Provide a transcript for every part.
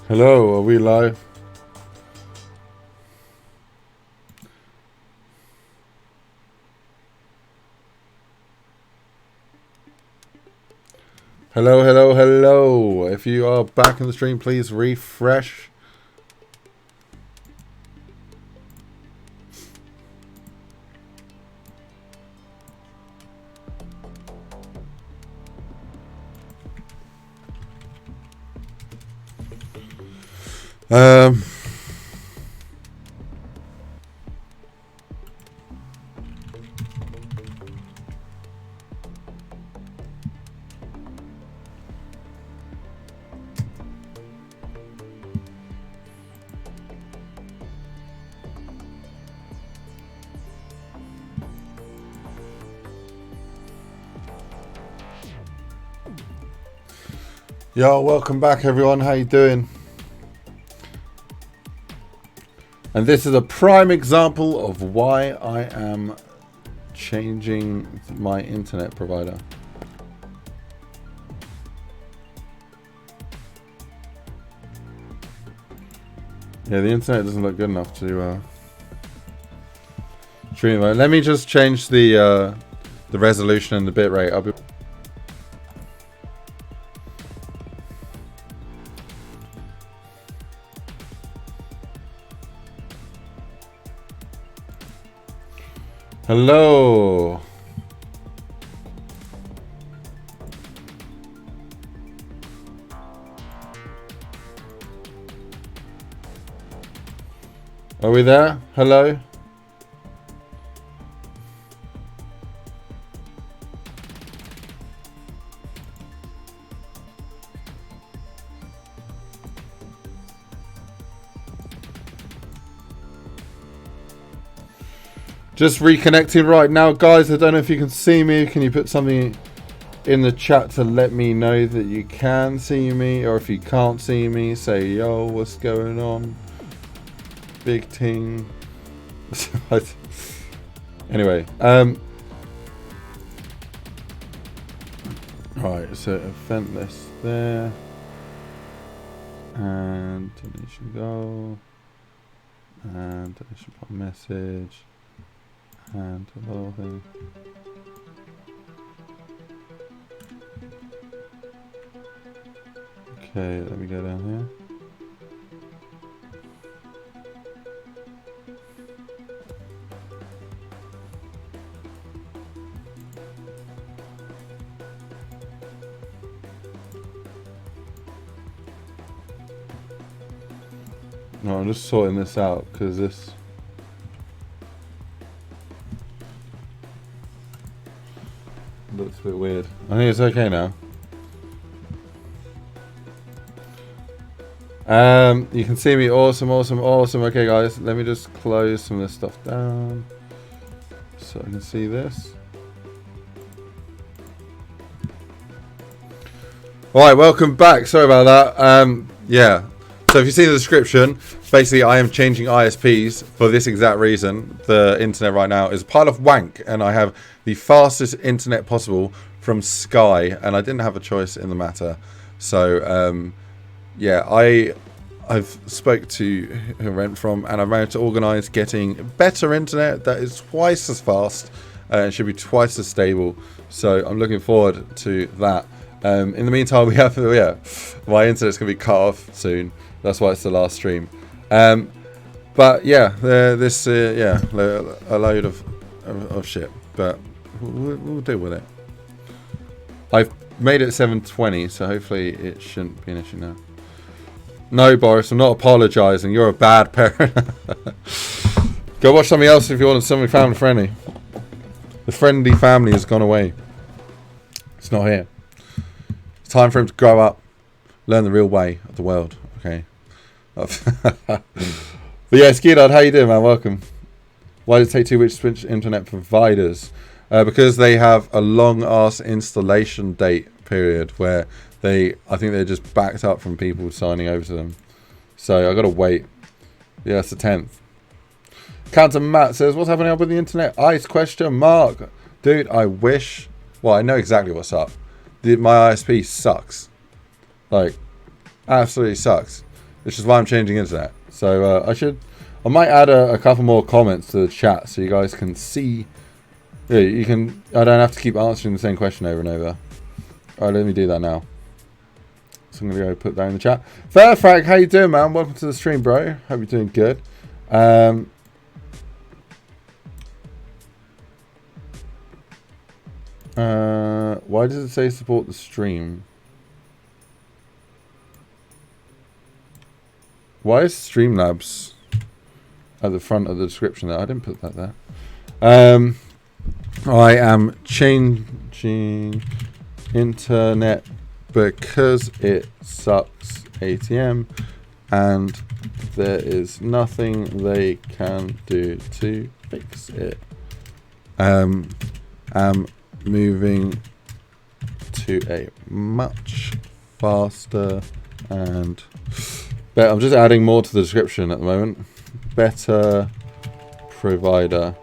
Hello, are we live? Hello, hello, hello. If you are back in the stream, please refresh. Yo, welcome back everyone, how you doing? And this is a prime example of why I am changing my internet provider. Yeah, the internet doesn't look good enough to stream. Let me just change the resolution and the bitrate. I'll be Hello. Are we there? Hello. Just reconnecting right now, guys. I don't know if you can see me. Can you put something in the chat to let me know that you can see me? Or if you can't see me, say, yo, what's going on? Big ting. Anyway. Right, so event list there. And donation goal. And donation by message. And hello thing. Okay, let me go down here. No, I'm just sorting this out because this looks a bit weird. I think it's okay now. You can see me. Awesome, awesome, awesome. Okay, guys, let me just close some of this stuff down so I can see this. All right, welcome back. Sorry about that. Yeah. So if you see the description, basically I am changing ISPs for this exact reason. The internet right now is a pile of wank, and I have the fastest internet possible from Sky, and I didn't have a choice in the matter. So yeah, I've spoke to who I rent from, and I've managed to organise getting better internet that is twice as fast and should be twice as stable. So I'm looking forward to that. In the meantime, we have my internet's gonna be cut off soon. That's why it's the last stream. But yeah, this yeah, a load of shit. But we'll deal with it. I've made it 720, so hopefully it shouldn't be an issue now. No, Boris, I'm not apologising. You're a bad parent. Go watch something else if you want something family friendly. The friendly family has gone away. It's not here. It's time for him to grow up, learn the real way of the world. Okay. But yeah, Skidard, how you doing, man? Welcome. Why does it take 2 weeks to switch internet providers? Because they have a long ass installation date period where I think they're just backed up from people signing over to them. So I gotta wait. Yeah, it's the 10th. Counter Matt says, what's happening up with the internet? Ice question mark. Dude, I wish. Well, I know exactly what's up. My ISP sucks. Like, absolutely sucks. which is why I'm changing internet. So I might add a couple more comments to the chat so you guys can see. Yeah, you can. I don't have to keep answering the same question over and over. All right, let me do that now. So I'm gonna go put that in the chat. Fair Frank, how you doing, man? Welcome to the stream, bro. Hope you're doing good. Why does it say support the stream? Why is Streamlabs at the front of the description there? I didn't put that there. I am changing internet because it sucks ATM and there is nothing they can do to fix it. I'm moving to a much faster and better. I'm just adding more to the description at the moment. Better provider.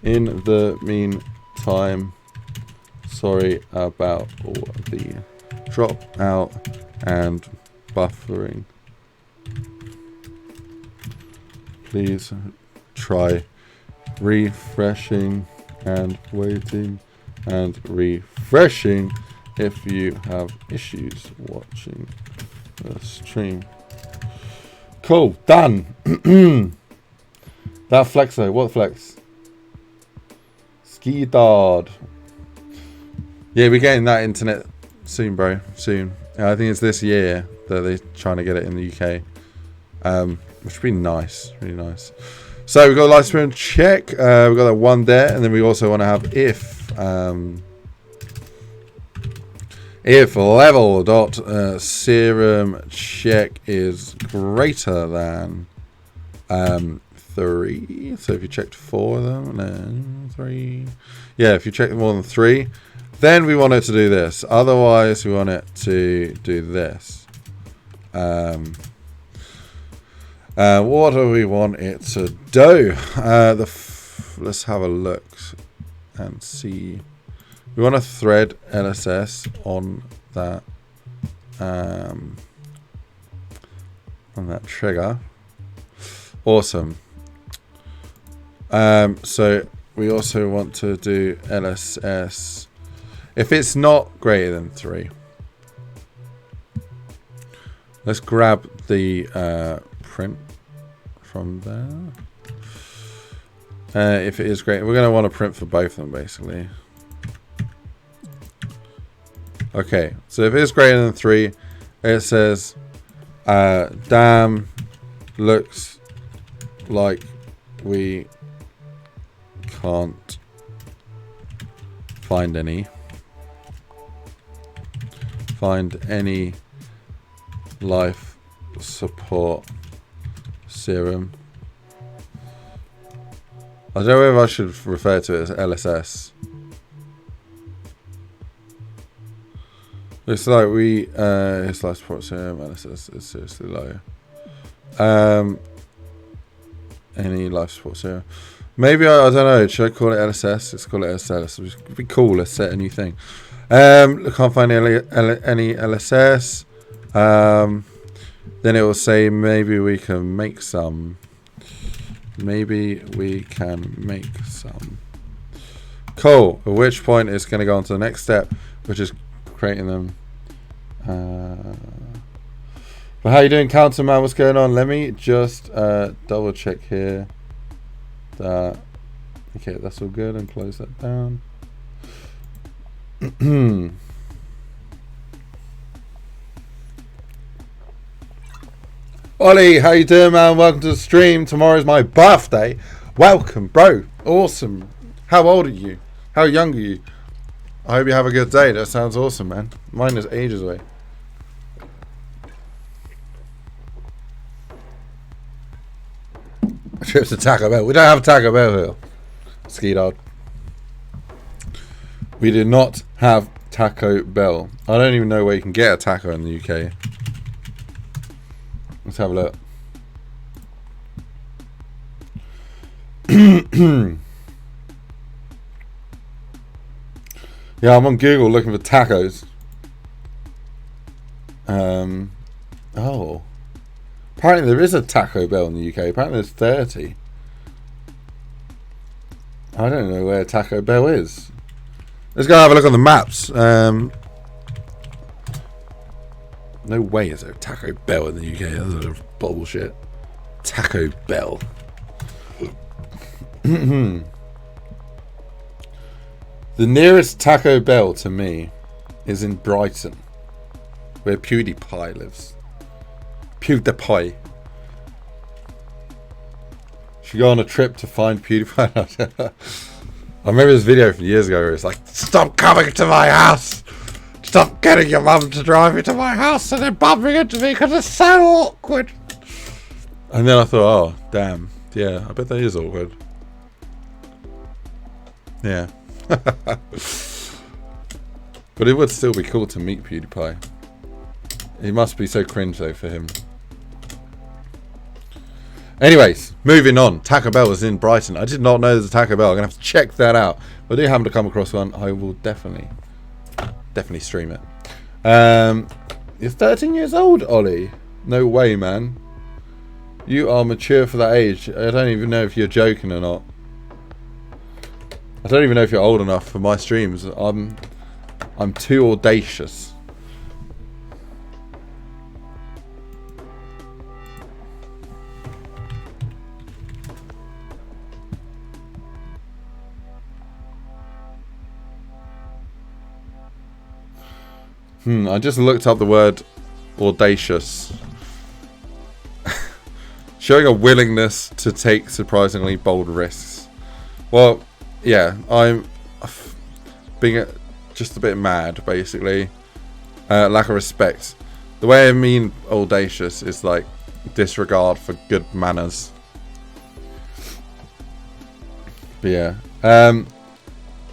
In the meantime, sorry about all the drop out and buffering. Please try refreshing and waiting and refreshing if you have issues watching the stream. Cool, done. That flex though, what flex? Ski Dard. Yeah, we're getting that internet soon, bro. Soon. I think it's this year that they're trying to get it in the UK. Which would be nice. Really nice. So we've got a Livestream check. We've got that one there. And then we also want to have if level dot serum check is greater than 3. So if you checked 4 of them, then 3. Yeah, if you check more than 3, then we want it to do this. Otherwise, we want it to do this. What do we want it to do? Let's have a look and see. We want to thread LSS on that trigger. Awesome. So we also want to do LSS if it's not greater than 3. Let's grab the print from there. If it is great, we're going to want to print for both of them basically. Okay, so if it's greater than 3, it says damn, looks like we can't find any life support serum. I don't know if I should refer to it as LSS. Looks like we his life support serum LSS is seriously low. Any life support serum. Maybe I don't know. Should I call it LSS? Let's call it LSS. It'd be cool. Let's set a new thing. Can't find any LSS. Then it will say maybe we can make some. Maybe we can make some. Cool. At which point it's going to go on to the next step, which is creating them. But how you doing, Counter Man? What's going on? Let me just double check here. Okay, that's all good, and close that down. Ollie, how you doing, man? Welcome to the stream. Tomorrow's my birthday. Welcome, bro. Awesome. How old are you? How young are you? I hope you have a good day. That sounds awesome, man. Mine is ages away. Trip to Taco Bell. We don't have Taco Bell here. Ski Dog. We do not have Taco Bell. I don't even know where you can get a taco in the UK. Let's have a look. Yeah, I'm on Google looking for tacos. Oh. Apparently there is a Taco Bell in the UK. Apparently there's 30. I don't know where Taco Bell is. Let's go have a look on the maps. No way is there a Taco Bell in the UK. That's a bullshit. Taco Bell. The nearest Taco Bell to me is in Brighton, where PewDiePie lives. PewDiePie. Should go on a trip to find PewDiePie. I remember this video from years ago where it's like, stop coming to my house! Stop getting your mum to drive you to my house and then bumping into me because it's so awkward! And then I thought, oh, damn. Yeah, I bet that is awkward. Yeah. But it would still be cool to meet PewDiePie. It must be so cringe though for him. Anyways, moving on. Taco Bell is in Brighton. I did not know there's a Taco Bell. I'm going to have to check that out. If I do happen to come across one, I will definitely stream it. You're 13 years old, Ollie? No way, man. You are mature for that age. I don't even know if you're joking or not. I don't even know if you're old enough for my streams. I'm too audacious. I just looked up the word audacious. Showing a willingness to take surprisingly bold risks. Well, yeah, I'm being just a bit mad, basically. Lack of respect. The way I mean audacious is like disregard for good manners. But yeah.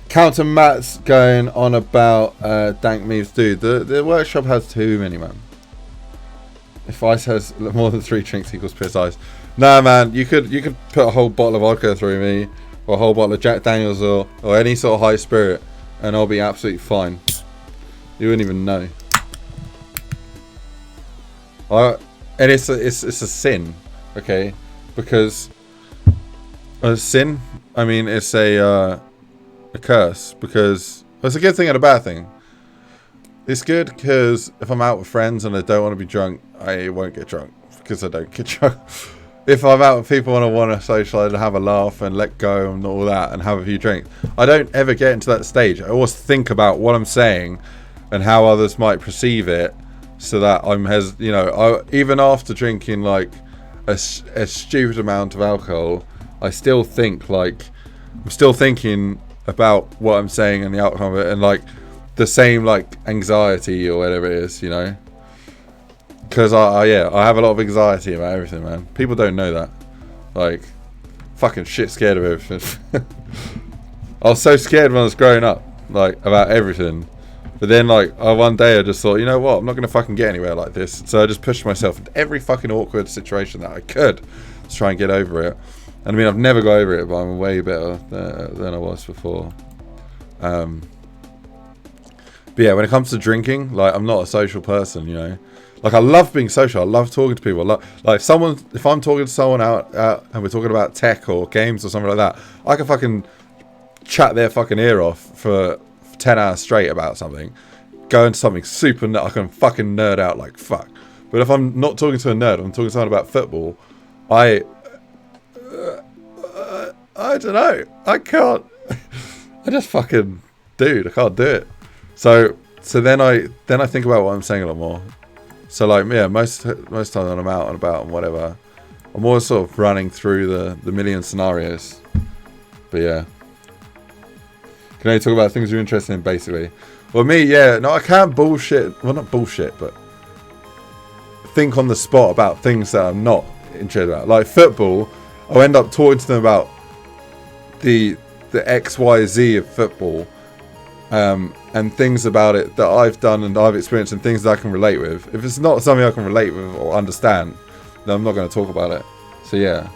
Counter Matt's going on about dank memes. Dude, the workshop has too many, man. If Ice has more than 3 drinks equals piss Ice. Nah, man, you could put a whole bottle of vodka through me, or a whole bottle of Jack Daniels, or any sort of high spirit, and I'll be absolutely fine. You wouldn't even know. And it's a sin, okay? Because a sin, I mean, it's a curse, because it's a good thing and a bad thing. It's good because if I'm out with friends and I don't want to be drunk, I won't get drunk because I don't get drunk. If I'm out with people and I want to socialise and have a laugh and let go and all that and have a few drinks, I don't ever get into that stage. I always think about what I'm saying and how others might perceive it, so that even after drinking like a stupid amount of alcohol, I still think like I'm still thinking about what I'm saying and the outcome of it, and like the same like anxiety or whatever it is, you know, because I have a lot of anxiety about everything, man. People don't know that. Like, fucking shit scared of everything. I was so scared when I was growing up, like, about everything. But then, like, one day I just thought, you know what, I'm not gonna fucking get anywhere like this. So I just pushed myself into every fucking awkward situation that I could to try and get over it. And I mean, I've never got over it, but I'm way better than I was before. But yeah, when it comes to drinking, like, I'm not a social person, you know. Like, I love being social. I love talking to people. Like if I'm talking to someone out and we're talking about tech or games or something like that, I can fucking chat their fucking ear off for 10 hours straight about something. Go into something super nerd. I can fucking nerd out like fuck. But if I'm not talking to a nerd, I'm talking to someone about football, I don't know. I can't. I just fucking, dude, I can't do it. So then I think about what I'm saying a lot more. So like, yeah, most times when I'm out and about and whatever, I'm always sort of running through the million scenarios. But yeah, can only talk about things you're interested in, basically. Well, me, yeah, no, I can't bullshit. Well, not bullshit, but think on the spot about things that I'm not interested about. Like football, I'll end up talking to them about the XYZ of football. And things about it that I've done and I've experienced and things that I can relate with. If it's not something I can relate with or understand, then I'm not going to talk about it. So yeah,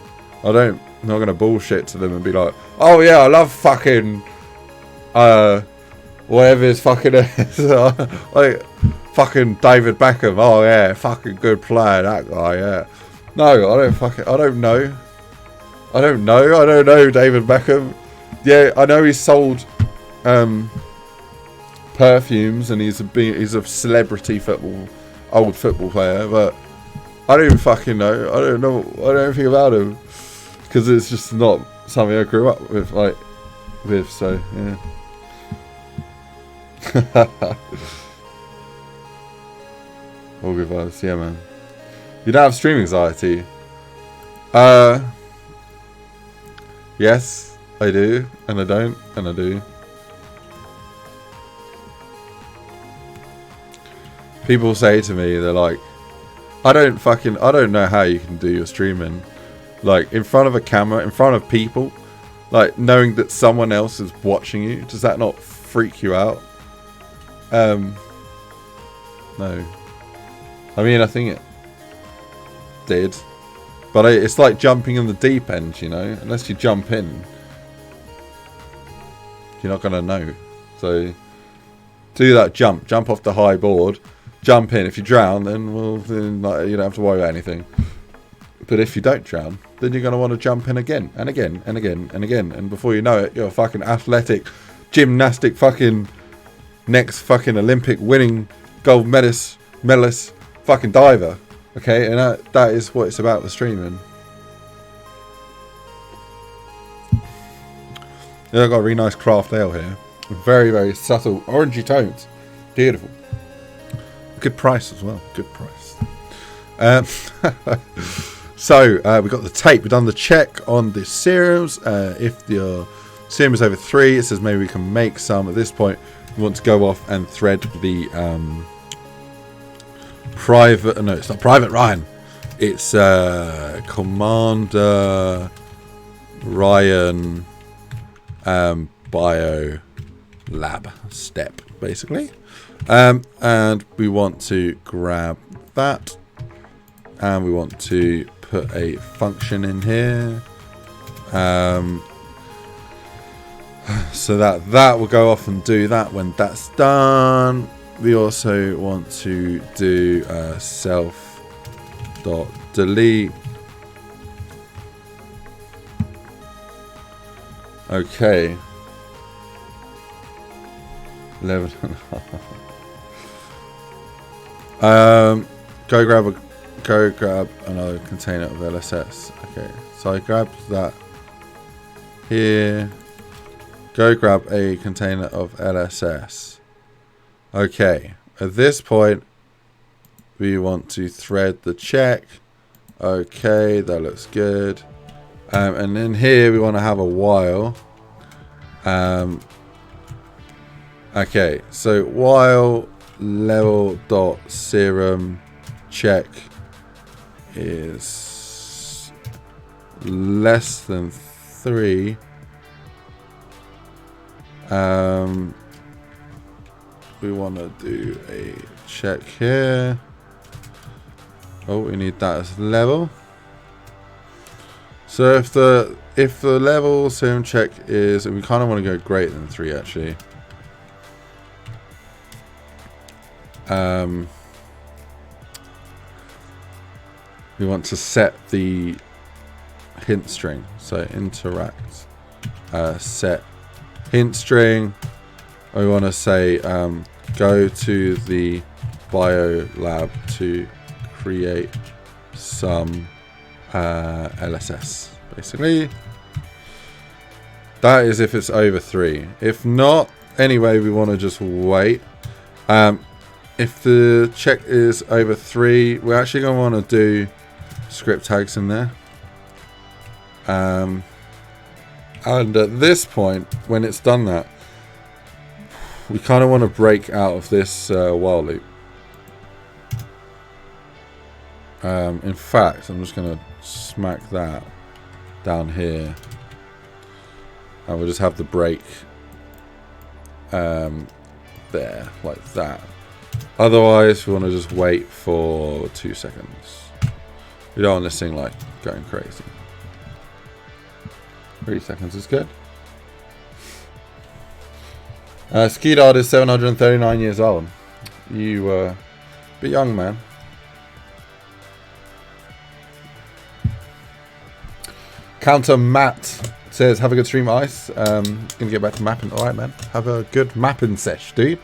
I'm not going to bullshit to them and be like, oh yeah, I love fucking whatever is fucking like, fucking David Beckham. Oh yeah, fucking good player, that guy. Yeah. No, I don't know. I don't know David Beckham. Yeah, I know he's sold perfumes and he's a celebrity old football player, but I don't even fucking know. I don't know anything about him because it's just not something I grew up with, so yeah. All good vibes, yeah, man. You don't have stream anxiety? Yes, I do, and I don't, and I do. People say to me, they're like, I don't know how you can do your streaming, like in front of a camera, in front of people, like knowing that someone else is watching you. Does that not freak you out? No. I mean, I think it did, but it's like jumping in the deep end, you know. Unless you jump in, you're not gonna know. So do that jump off the high board, jump in. If you drown, then you don't have to worry about anything. But if you don't drown, then you're gonna want to jump in again and again and again and again, and before you know it, you're a fucking athletic, gymnastic fucking next fucking Olympic winning gold medalist fucking diver. Okay, and that is what it's about with streaming. Yeah, I've got a really nice craft ale here. Very, very subtle orangey tones. Beautiful. Good price as well. Good price. So we got the tape. We've done the check on the serums. If your serum is over 3, it says maybe we can make some. At this point, we want to go off and thread the private. No, it's not Private Ryan. It's Commander Ryan Bio Lab step, basically. And we want to grab that, and we want to put a function in here, so that will go off and do that. When that's done, we also want to do self.delete. Okay. 11.5. Go grab another container of LSS. Okay, so I grabbed that here. Go grab a container of LSS. Okay, at this point, we want to thread the check. Okay, that looks good. And then here we want to have a while. Okay, so while level.serum check is less than 3, we want to do a check here. Oh, we need that as level. So if the level serum check is, we kind of want to go greater than 3 actually. We want to set the hint string. So interact, set hint string. We want to say go to the bio lab to create some LSS. Basically, that is if it's over 3. If not, anyway, we want to just wait. If the check is over 3, we're actually going to want to do script tags in there. And at this point, when it's done that, we kind of want to break out of this while loop. In fact, I'm just going to smack that down here. And we'll just have the break there, like that. Otherwise, we want to just wait for 2 seconds. We don't want this thing like going crazy. 3 seconds is good. Skeedard is 739 years old. You a bit young, man. Counter Matt says, have a good stream, Ice. Gonna get back to mapping. Alright, man. Have a good mapping sesh, dude.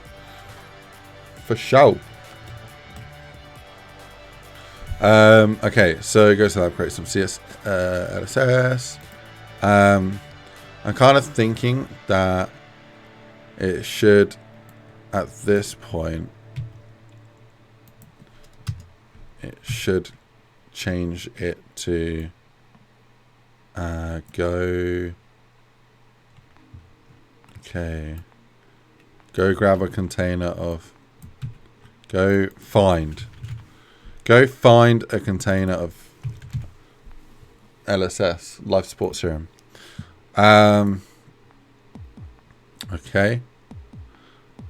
For sure. Okay, so go to lab, create some CS LSS. I'm kind of thinking that it should, at this point, it should change it to go. Okay. Go grab a container of. Go find a container of LSS, life support serum. Okay.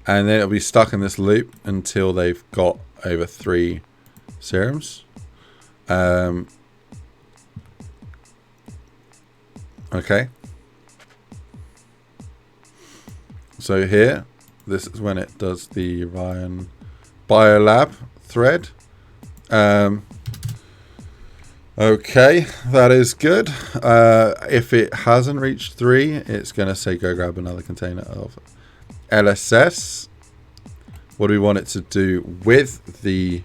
And then it'll be stuck in this loop until they've got over 3 serums. Okay. So here, this is when it does the Ryan Biolab thread. Okay, that is good. If it hasn't reached 3, it's going to say go grab another container of LSS. What do we want it to do with the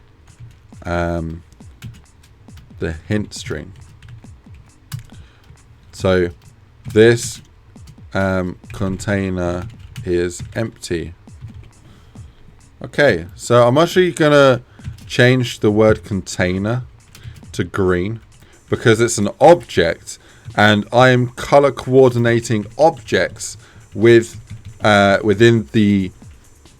hint string? So this container is empty. Okay, so I'm actually gonna change the word container to green because it's an object and I am color coordinating objects with within the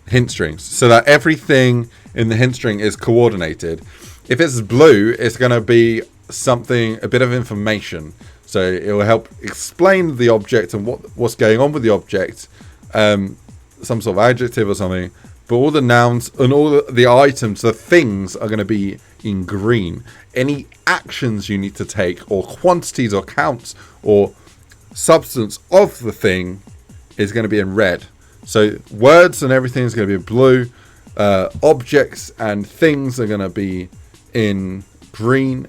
hint strings so that everything in the hint string is coordinated. If it's blue, it's going to be something, a bit of information. So it will help explain the object and what's going on with the object, some sort of adjective or something. But all the nouns and all the items, the things are going to be in green. Any actions you need to take or quantities or counts or substance of the thing is going to be in red. So words and everything is going to be blue. Objects and things are going to be in green,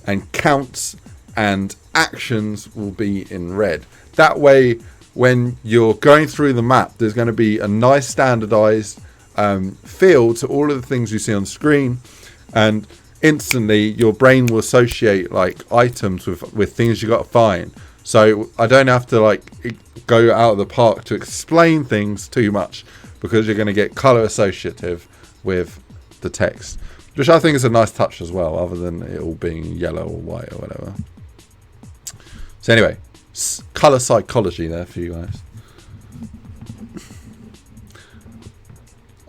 and counts and actions will be in red. That way, when you're going through the map, there's going to be a nice standardized feel to all of the things you see on screen, and instantly your brain will associate like items with things you got to find. So I don't have to like go out of the park to explain things too much, because you're going to get color associative with the text, which I think is a nice touch as well, other than it all being yellow or white or whatever. So anyway, color psychology there for you guys.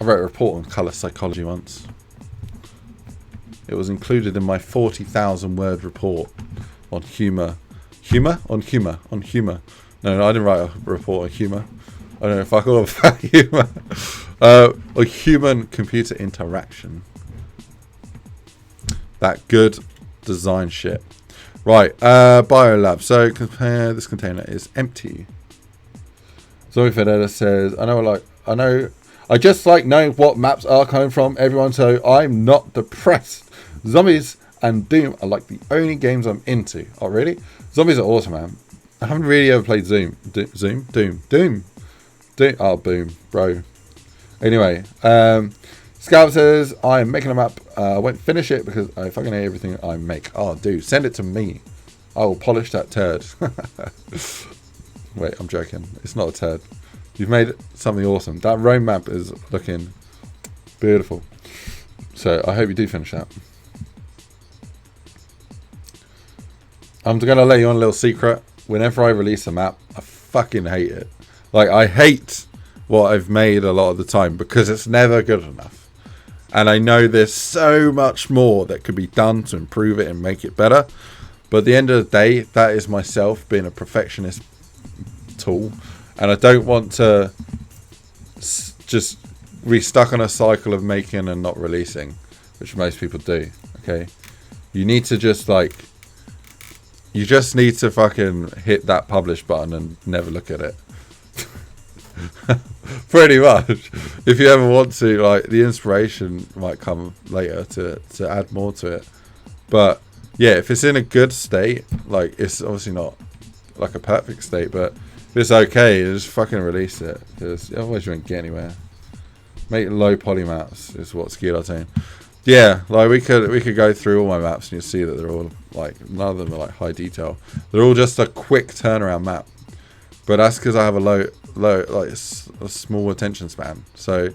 I wrote a report on color psychology once. It was included in my 40,000 word report on humor. On humor. No, I didn't write a report on humor. I don't know if I call it about humor. Or human-computer interaction. That good design shit. Right, Biolab. So compare, this container is empty. Zoe Federa says, I just like knowing what maps are coming from everyone, so I'm not depressed. Zombies and Doom are like the only games I'm into. Oh, really? Zombies are awesome, man. I haven't really ever played Doom. Oh, boom, bro. Anyway, Scout says, I'm making a map. I won't finish it because I fucking hate everything I make. Oh, dude, send it to me. I will polish that turd. Wait, I'm joking. It's not a turd. You've made something awesome. That Rome map is looking beautiful. So I hope you do finish that. I'm going to let you on a little secret. Whenever I release a map, I fucking hate it. Like, I hate what I've made a lot of the time because it's never good enough. And I know there's so much more that could be done to improve it and make it better. But at the end of the day, that is myself being a perfectionist tool. And I don't want to just be stuck on a cycle of making and not releasing, which most people do. Okay, you need to just you just need to fucking hit that publish button and never look at it. Pretty much. If you ever want to, like, the inspiration might come later to add more to it. But yeah, if it's in a good state, like, it's obviously not like a perfect state, but if it's okay, just fucking release it, because otherwise you won't get anywhere. Make low poly maps is what Skill are saying. Yeah, like we could go through all my maps and you see that they're all like, none of them are like high detail. They're all just a quick turnaround map. But that's because I have a low like a small attention span. So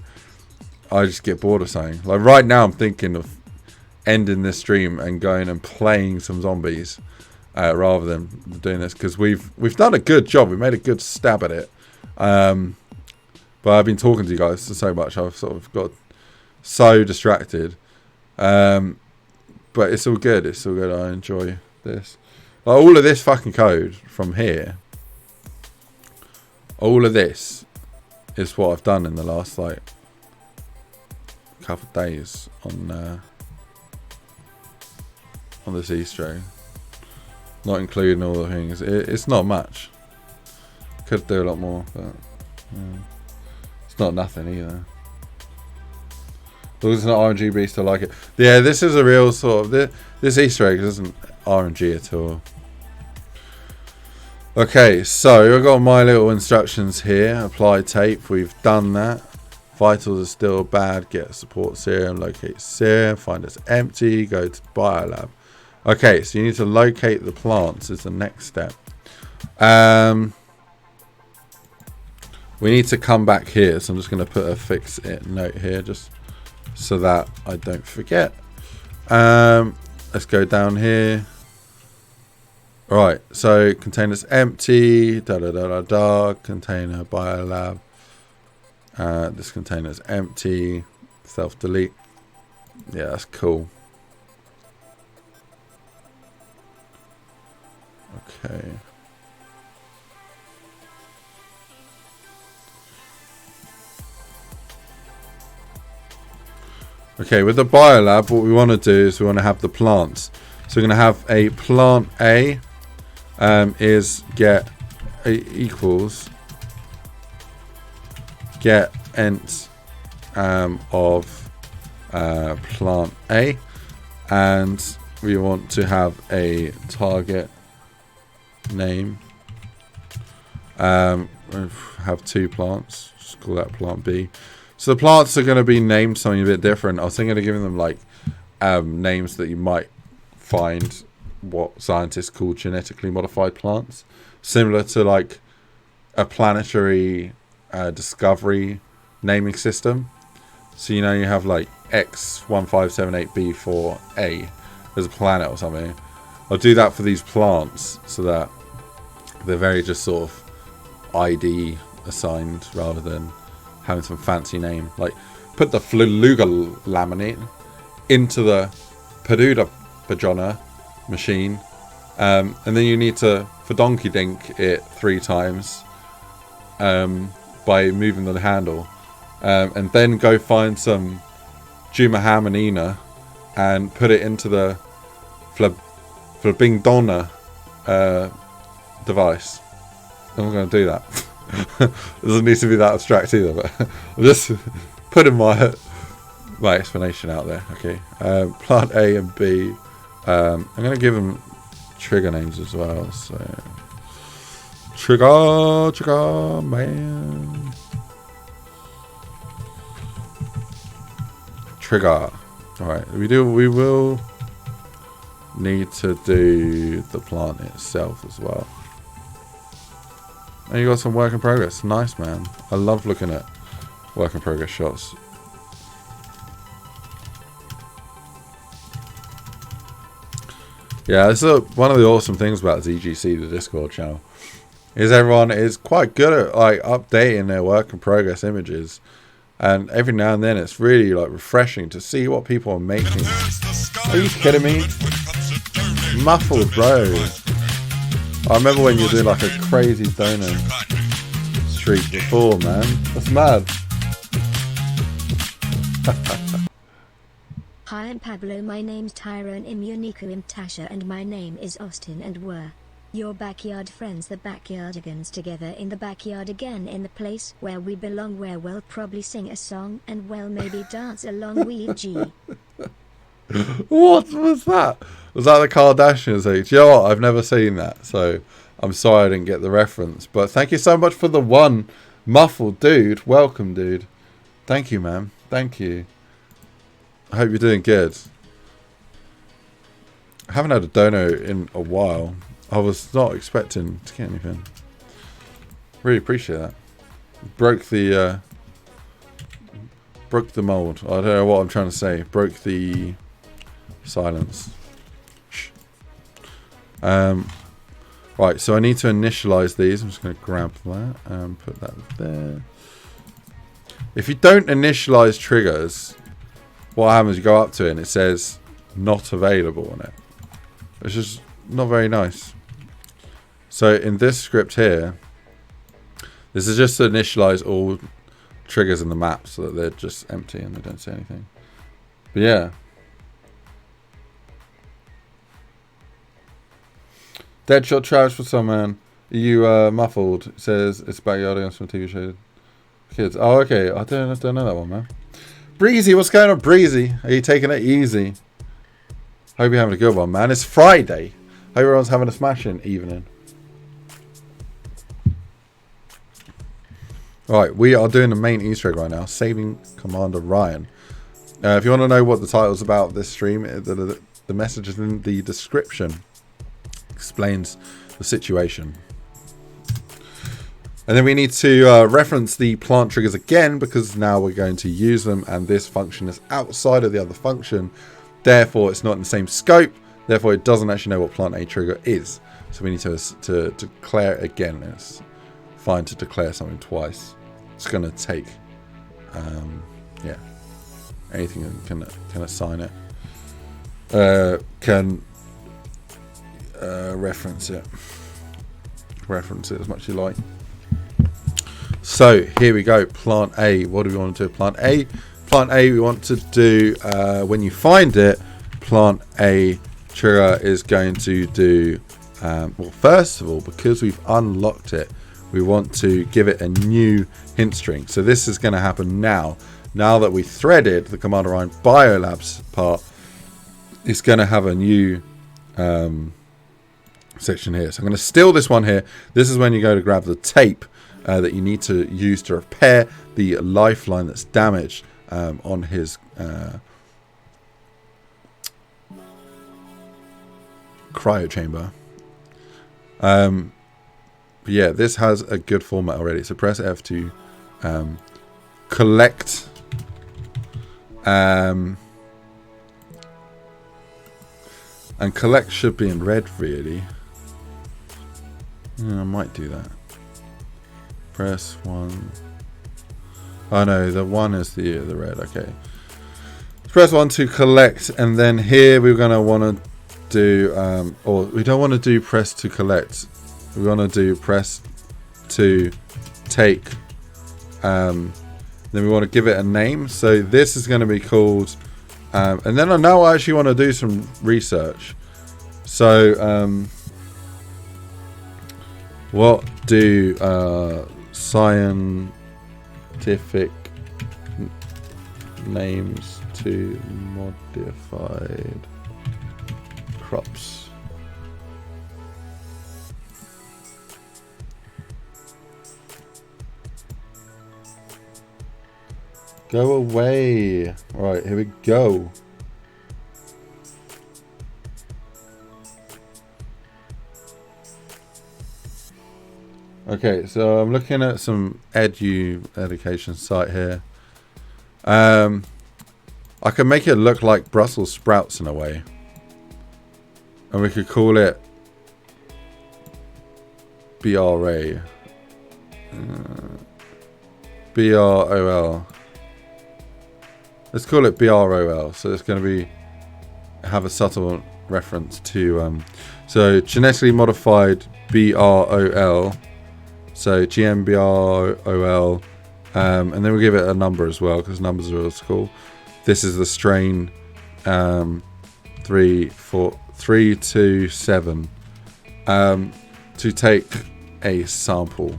I just get bored of something. Like right now, I'm thinking of ending this stream and going and playing some zombies rather than doing this, because we've done a good job. We made a good stab at it. But I've been talking to you guys so much, I've sort of got so distracted. But it's all good. It's all good. I enjoy this. Like, all of this fucking code from here, all of this is what I've done in the last like couple of days on this Easter egg. Not including all the things. It's not much. Could do a lot more, but yeah. It's not nothing either. It's not RNG beast, I like it. Yeah, this is a real sort of this Easter egg isn't RNG at all. Okay, so I've got my little instructions here. Apply tape, we've done that. Vitals are still bad. Get support serum, locate serum, find it's empty, go to biolab. Okay, so you need to locate the plants is the next step. We need to come back here, so I'm just going to put a fix it note here just so that I don't forget. Let's go down here. Right, so container's empty, container biolab. This container's empty, self delete. Yeah, that's cool. Okay. Okay, with the biolab, what we want to do is we want to have the plants. So we're going to have a plant A is get equals get ent of plant A, and we want to have a target name. Have two plants. Just call that plant B. So the plants are going to be named something a bit different. I was thinking of giving them like names that you might find what scientists call genetically modified plants, similar to like a planetary discovery naming system. So you know you have like X1578B4A as a planet or something. I'll do that for these plants so that they're very just sort of ID assigned rather than having some fancy name. Like put the Fluga laminate into the Peruda Pajona machine, and then you need to for donkey dink it 3 times by moving the handle, and then go find some Jumahamanina and put it into the Flabingdona device. I'm going to do that. It doesn't need to be that abstract either, but I'm just putting my explanation out there. Okay, plant A and B. I'm going to give them trigger names as well. So trigger man, trigger. All right, we will need to do the plant itself as well. And you got some work in progress. Nice, man. I love looking at work in progress shots. Yeah, this is one of the awesome things about ZGC, the Discord channel, is everyone is quite good at like updating their work in progress images, and every now and then it's really like refreshing to see what people are making. Are you kidding me? Muffled, bro. I remember when you were doing like a crazy donor streak before, man. That's mad. Hi, I'm Pablo. My name's Tyrone Immunico Imtasha, and my name is Austin and Were. Your backyard friends, the backyardigans, together in the backyard again, in the place where we belong, where we'll probably sing a song and well maybe dance along with G. What was that? Was that the Kardashians? Do you know what? I've never seen that, so I'm sorry I didn't get the reference. But thank you so much for the one muffled dude. Welcome, dude. Thank you, man. Thank you. I hope you're doing good. I haven't had a dono in a while. I was not expecting to get anything. Really appreciate that. Broke the mold. I don't know what I'm trying to say. Broke the silence. Shh. Right, so I need to initialize these. I'm just going to grab that and put that there. If you don't initialize triggers, what happens? You go up to it and it says not available on it. It's just not very nice. So in this script here, this is just to initialize all triggers in the map so that they're just empty and they don't say anything. But yeah. Deadshot trash for some man. You muffled. It says it's backyard audience from TV show Kids. Oh, okay. I don't know that one, man. Breezy, what's going on, Breezy? Are you taking it easy? Hope you're having a good one, man. It's Friday. Hope everyone's having a smashing evening. Right, we are doing the main Easter egg right now, saving Commander Ryan. If you want to know what the title's about this stream, the message is in the description. Explains the situation. And then we need to reference the plant triggers again, because now we're going to use them, and this function is outside of the other function. Therefore, it's not in the same scope. Therefore, it doesn't actually know what plant A trigger is. So we need to declare it again. It's fine to declare something twice. It's going to take, yeah, anything that can assign it, can reference it as much as you like. So here we go. Plant A. What do we want to do? Plant A. Plant A. We want to do when you find it. Plant A trigger is going to do. Well, first of all, because we've unlocked it, we want to give it a new hint string. So this is going to happen now. Now that we threaded the Commander Ryan Biolabs part, it's going to have a new section here. So I'm going to steal this one here. This is when you go to grab the tape that you need to use to repair the lifeline that's damaged on his cryo chamber. But yeah, this has a good format already. So press F to collect and collect should be in red, really. I might do that. Press 1. Oh no, the 1 is the red. Okay. Press 1 to collect, and then here we're going to want to do, or we don't want to do press to collect. We want to do press to take. Then we want to give it a name. So this is going to be called, and then I now actually want to do some research. So what do scientific names to modified crops? Go away. Right, here we go. Okay, so I'm looking at some education site here. I can make it look like Brussels sprouts in a way. And we could call it BRA. BROL. Let's call it BROL. So it's going to have a subtle reference to so genetically modified BROL. So GMBROL, and then we'll give it a number as well, because numbers are always cool. This is the strain 327. to take a sample.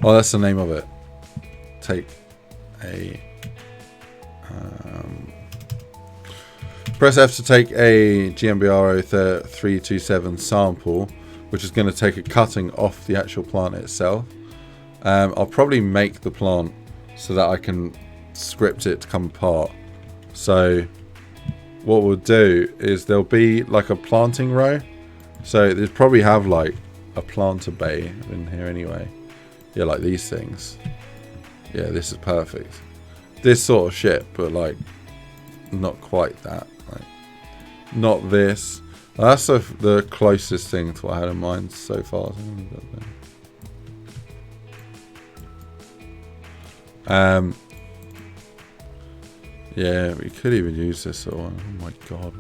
Oh, that's the name of it. Take a... press F to take a GMBRO 327 sample, which is going to take a cutting off the actual plant itself. I'll probably make the plant so that I can script it to come apart. So what we'll do is there'll be like a planting row. So there's probably have like a planter bay in here anyway. Yeah, like these things. Yeah, this is perfect. This sort of shit, but like not quite that. Like, not this. That's the closest thing to what I had in mind so far. Yeah, we could even use this sort of one. Oh my god.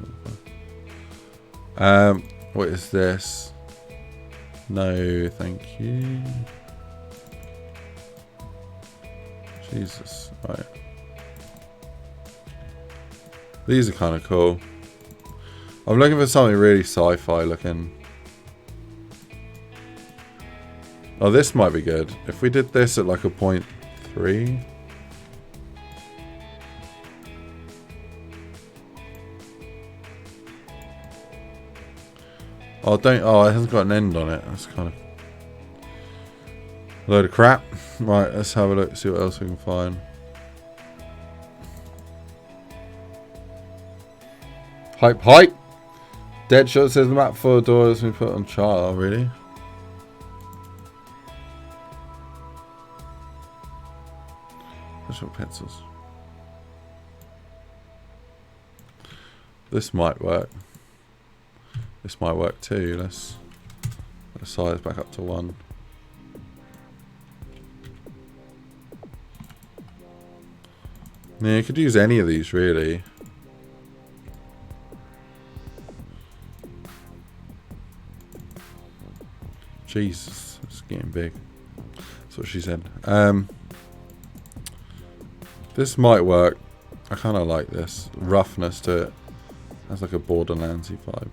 What is this? No, thank you. Jesus. Right. These are kind of cool. I'm looking for something really sci-fi looking. Oh, this might be good. If we did this at like a 0.3. Oh, don't. Oh, it hasn't got an end on it. That's kind of a load of crap. Right, let's have a look, see what else we can find. Hype, hype! Deadshot says the map for doors we put on chart. Oh, really? Deadshot pencils. This might work. This might work too. Let's put the size back up to 1. Yeah, you could use any of these really. Jesus, it's getting big. That's what she said. This might work. I kind of like this roughness to it. Has like a Borderlandsy vibe.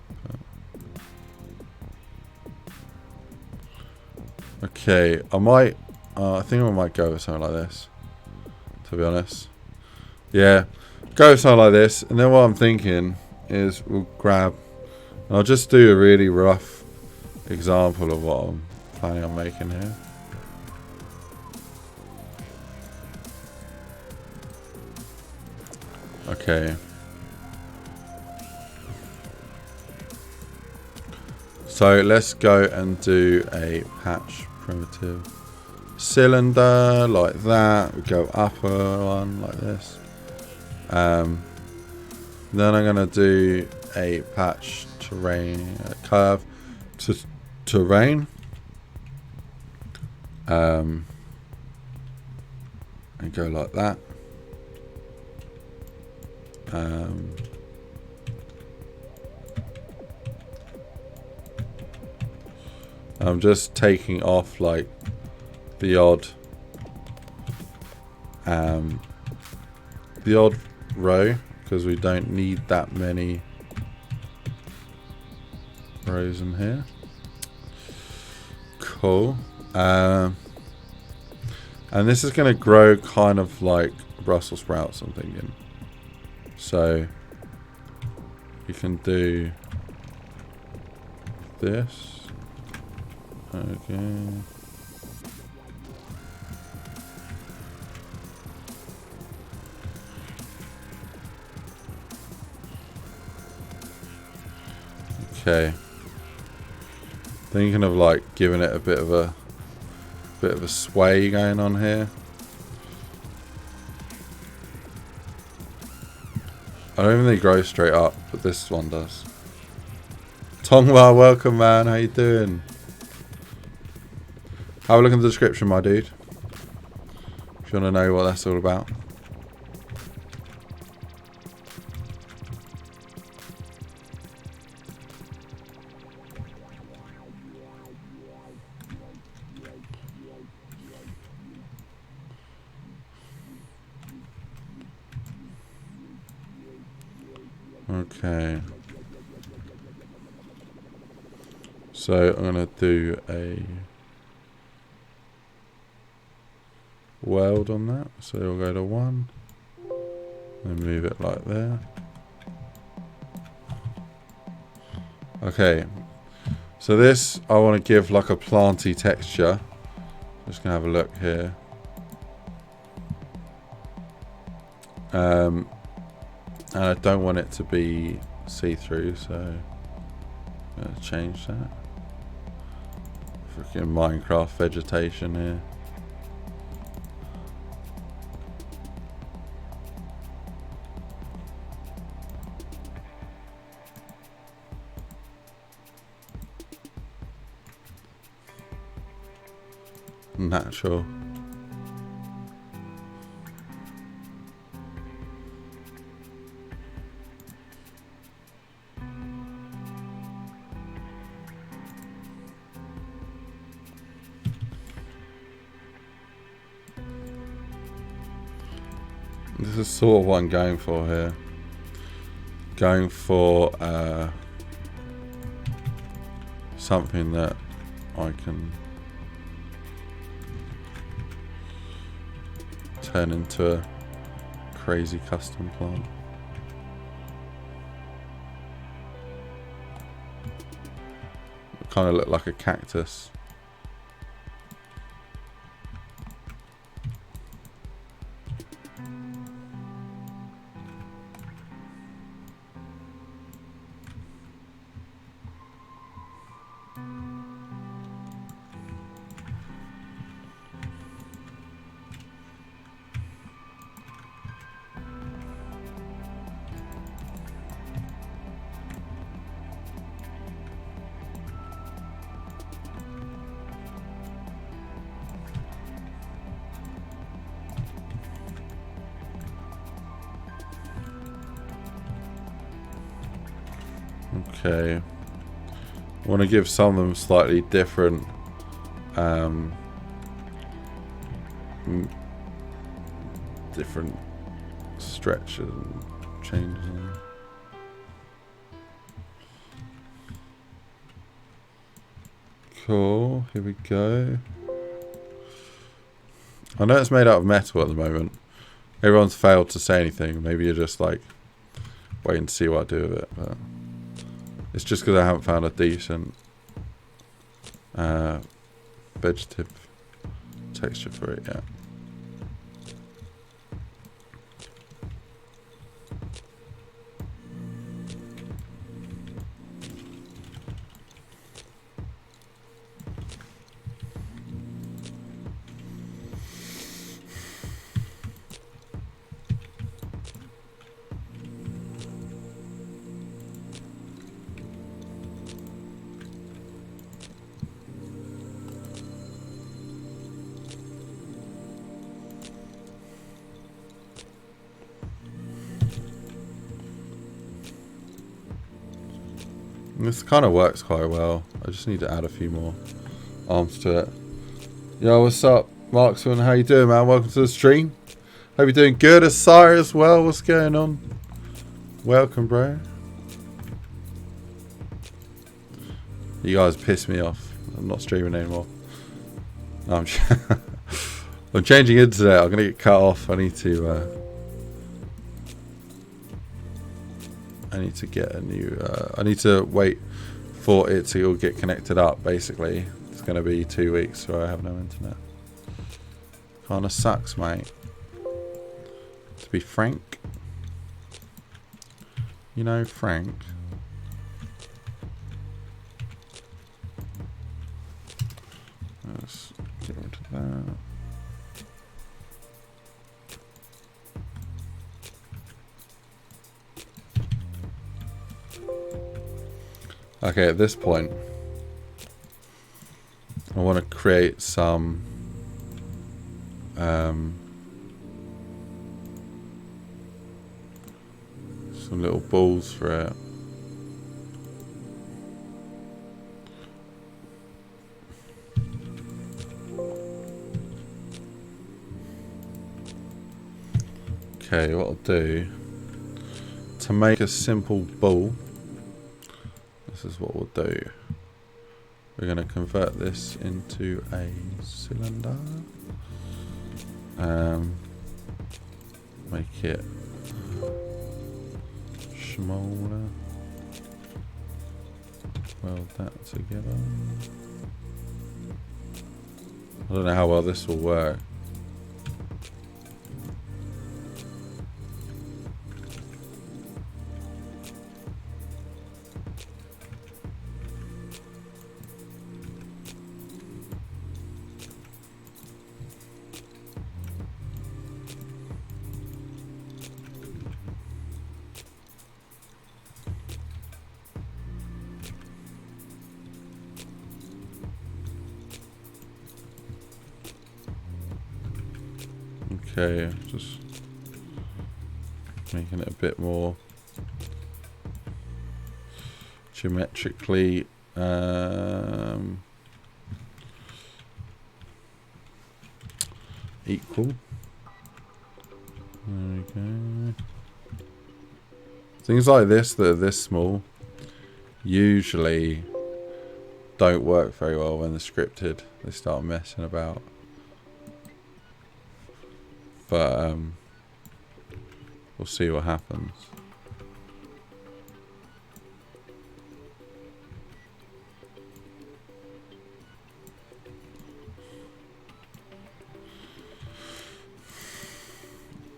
Okay, I might. I think I might go with something like this. To be honest, yeah, go with something like this. And then what I'm thinking is we'll grab. I'll just do a really rough example of what I'm planning on making here. Okay. So let's go and do a patch primitive cylinder like that. We go upper one like this. Then I'm gonna do a patch terrain curve to terrain. And go like that. I'm just taking off like the odd row because we don't need that many rows in here. Cool. And this is going to grow kind of like Brussels sprouts, I'm thinking. So you can do this. Okay. Okay. Thinking of like giving it a bit of a sway going on here. I don't even think it grows straight up, but this one does. Tongwa, welcome man, how you doing? Have a look in the description, my dude, if you want to know what that's all about. Okay. So I'm gonna do a weld on that. So we'll go to 1 and move it like there. Okay. So this I want to give like a planty texture. Just gonna have a look here. And I don't want it to be see-through, so I'm gonna change that. Freaking Minecraft vegetation here. Natural. This is sort of what I'm going for here. Going for something that I can turn into a crazy custom plant. It kind of look like a cactus. Okay, I want to give some of them slightly different different stretches and changes. Cool, here we go. I know it's made out of metal at the moment. Everyone's failed to say anything. Maybe you're just like waiting to see what I do with it, but it's just because I haven't found a decent vegetative texture for it yet. This kind of works quite well. I just need to add a few more arms to it. Yo, what's up, Marksman? How you doing, man? Welcome to the stream. Hope you're doing good. Asire as well. What's going on? Welcome, bro. You guys piss me off. I'm not streaming anymore. No, I'm changing internet. I'm gonna get cut off. I need to get a new I need to wait for it to all get connected up. Basically, it's going to be 2 weeks where I have no internet. Kind of sucks, mate, to be frank. You know, Frank. Let's get rid of that. Okay, at this point, I want to create some little balls for it. Okay, what I'll do, to make a simple ball, this is what we'll do. We're going to convert this into a cylinder. Make it smaller. Weld that together. I don't know how well this will work. Okay, just making it a bit more geometrically equal. There we go. Things like this that are this small usually don't work very well when they're scripted. They start messing about. But we'll see what happens.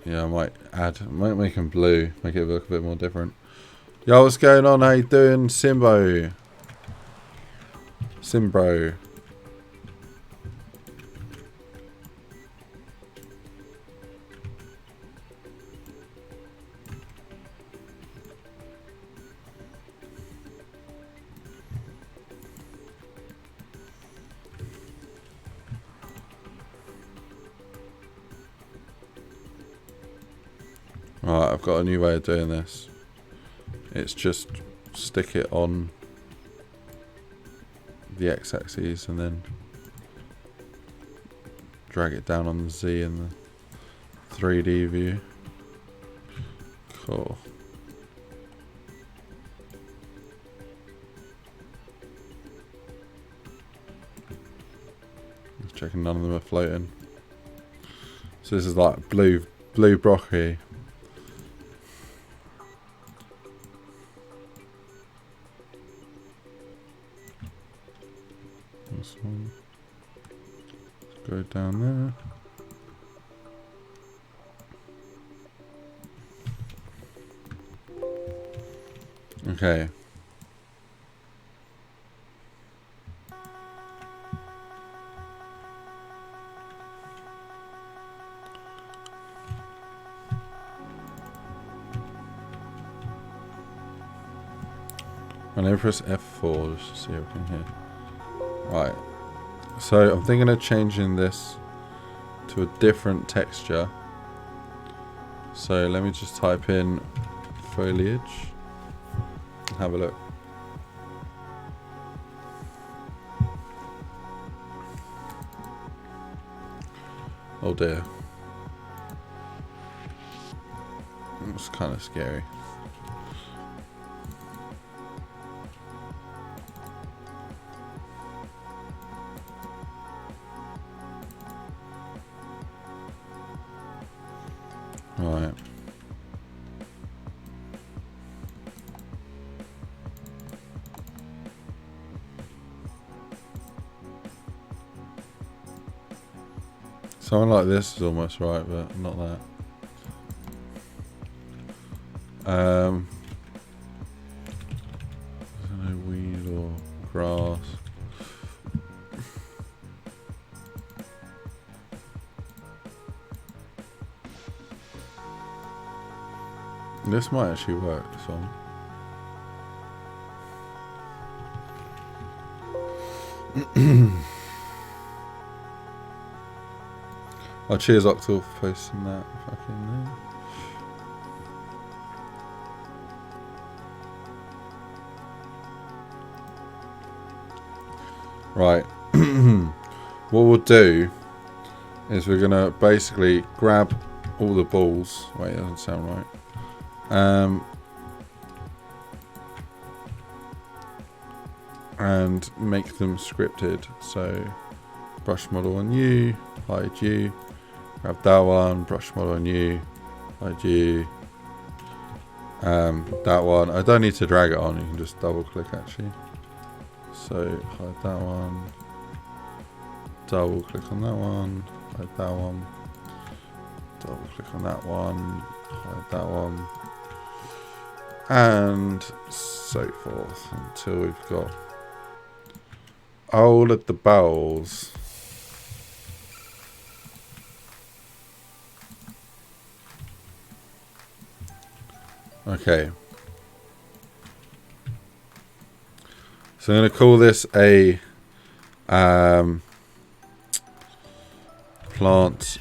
Yeah, I might make them blue, make it look a bit more different. Yo, what's going on? How you doing, Symbo? Symbro. Right, I've got a new way of doing this. It's just stick it on the x-axis and then drag it down on the Z in the 3D view. Cool. Just checking none of them are floating. So this is like blue broccoli. This one. Let's go down there. Okay. And I press F4 just to see everything here. Right, so I'm thinking of changing this to a different texture. So let me just type in foliage and have a look. Oh dear. It's kind of scary. Right. Something like this is almost right, but not that. I don't know, weed or grass. This might actually work, this one. Oh, cheers Octal for posting that fucking there. Right. What we'll do is we're gonna basically grab all the balls. Wait, that doesn't sound right. and make them scripted. So brush model on you, hide you, grab that one, brush model on you, hide you, that one. I don't need to drag it on, you can just double click actually. So hide that one, double click on that one, hide that one, double click on that one, hide that one, and so forth until we've got all of the bowls. Okay. So I'm going to call this a plant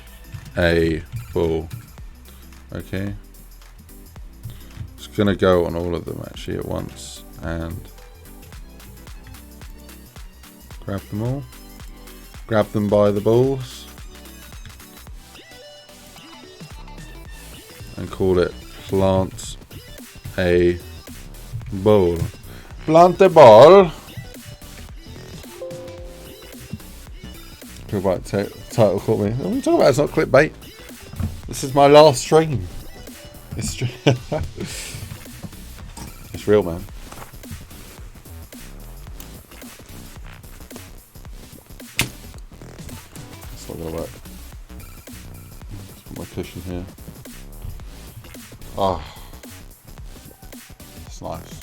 a ball. Okay. Just going to go on all of them actually at once and grab them all. Grab them by the balls. And call it plant a ball. Plant a ball. Clickbait title caught me. What are you talking about? It's not clickbait. This is my last stream. It's it's real, man. It's not gonna work. Let's put my cushion here. Ah, oh, it's nice.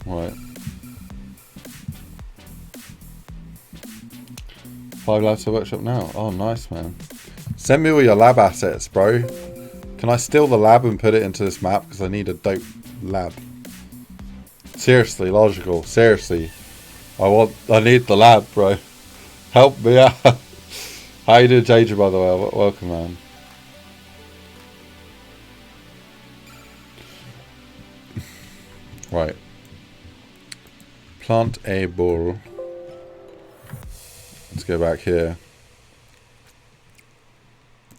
Right. 5 labs to workshop now. Oh, nice, man. Send me all your lab assets, bro. Can I steal the lab and put it into this map? Because I need a dope lab. Seriously, logical. Seriously. I need the lab, bro. Help me out. How you doing, JJ, by the way? Welcome, man. Right. Plant a ball. Let's go back here.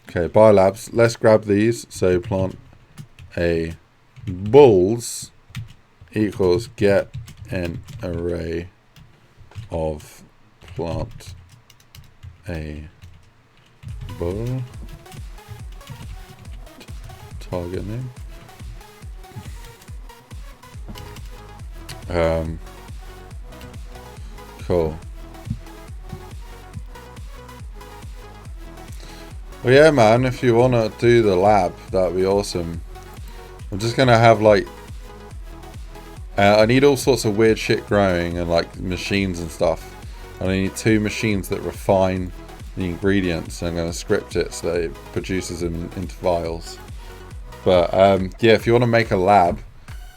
Okay, biolabs. Let's grab these. So plant a balls equals get an array of plant a ball. Target name. Cool. Well, yeah, man, if you want to do the lab, that'd be awesome. I'm just going to have, like... I need all sorts of weird shit growing and, like, machines and stuff. And I need 2 machines that refine the ingredients. I'm going to script it so that it produces them into vials. But, yeah, if you want to make a lab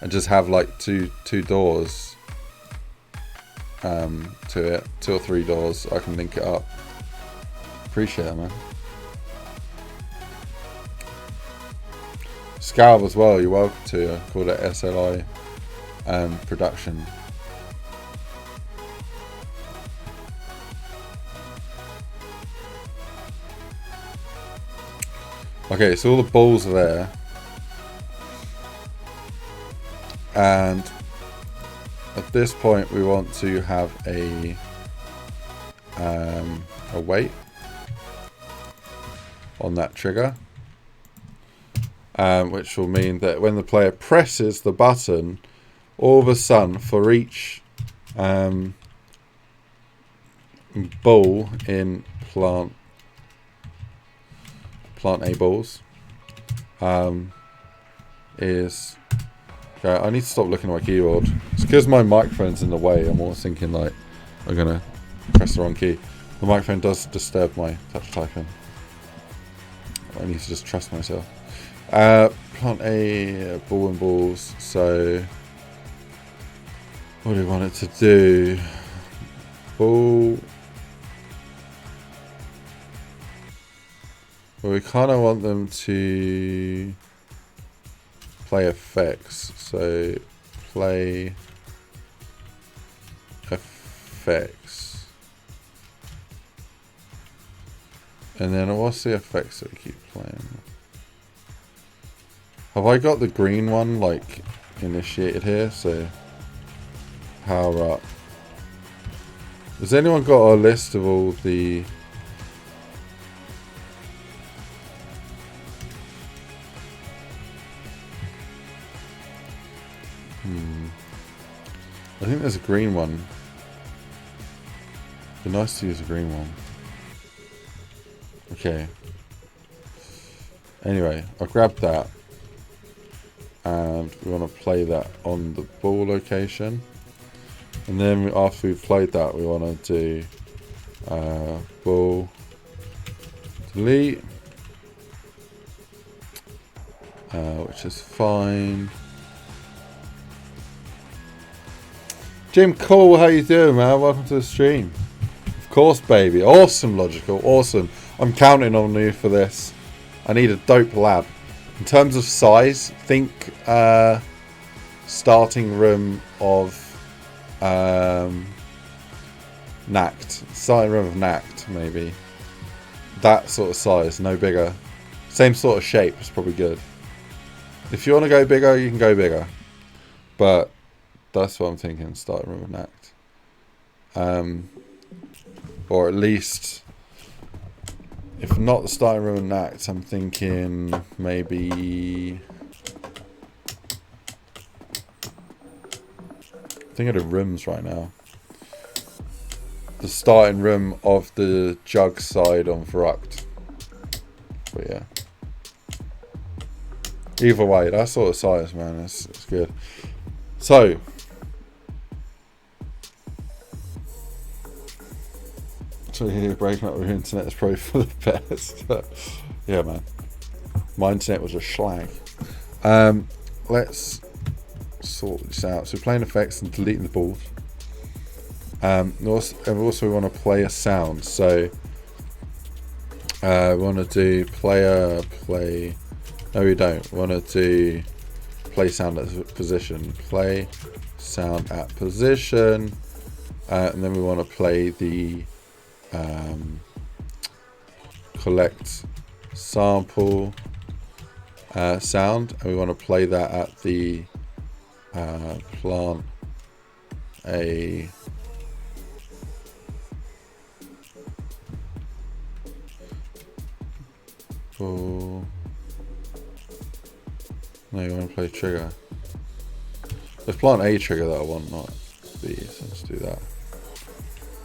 and just have, like, two doors to it, 2 or 3 doors, I can link it up. Appreciate it, man. Scalp as well, you're welcome to. I call it SLI production. Okay, so all the balls are there. And at this point we want to have a weight on that trigger. Which will mean that when the player presses the button, all of a sudden, for each ball in plant A balls is... Okay, I need to stop looking at my keyboard. It's because my microphone's in the way. I'm always thinking like I'm going to press the wrong key. The microphone does disturb my touch typing. I need to just trust myself. Plant a ball and balls. So what do we want it to do? Ball. Well, we kind of want them to play effects. So play effects. And then what's the effects that we keep playing? Have I got the green one like initiated here? So power up. Has anyone got a list of all the... I think there's a green one. It'd be nice to use a green one. Okay. Anyway, I grabbed that. And we want to play that on the ball location. And then after we've played that, we want to do ball delete. Which is fine. Jim Cole, how you doing, man? Welcome to the stream. Of course, baby. Awesome, Logical. Awesome. I'm counting on you for this. I need a dope lab. In terms of size, think starting room of Nact. Starting room of Nact, maybe. That sort of size, no bigger. Same sort of shape is probably good. If you want to go bigger, you can go bigger. But that's what I'm thinking, starting room of Nact. Or at least, if not the starting room of Nact, I'm thinking maybe... Think of the rooms right now. The starting room of the jug side on Verrucht. But yeah. Either way, that sort of size, man, it's good. So... So you're breaking up with your internet is probably for the best. Yeah, man. My internet was a schlag. Let's sort this out. So we're playing effects and deleting the balls. Also we want to play a sound. So we want to do play. No, we don't. We want to do play sound at position. Play sound at position. And then we want to play the collect sample sound, and we want to play that at the plant a ball. No, you want to play trigger. Let's plant a trigger that I want, not B, so let's do that.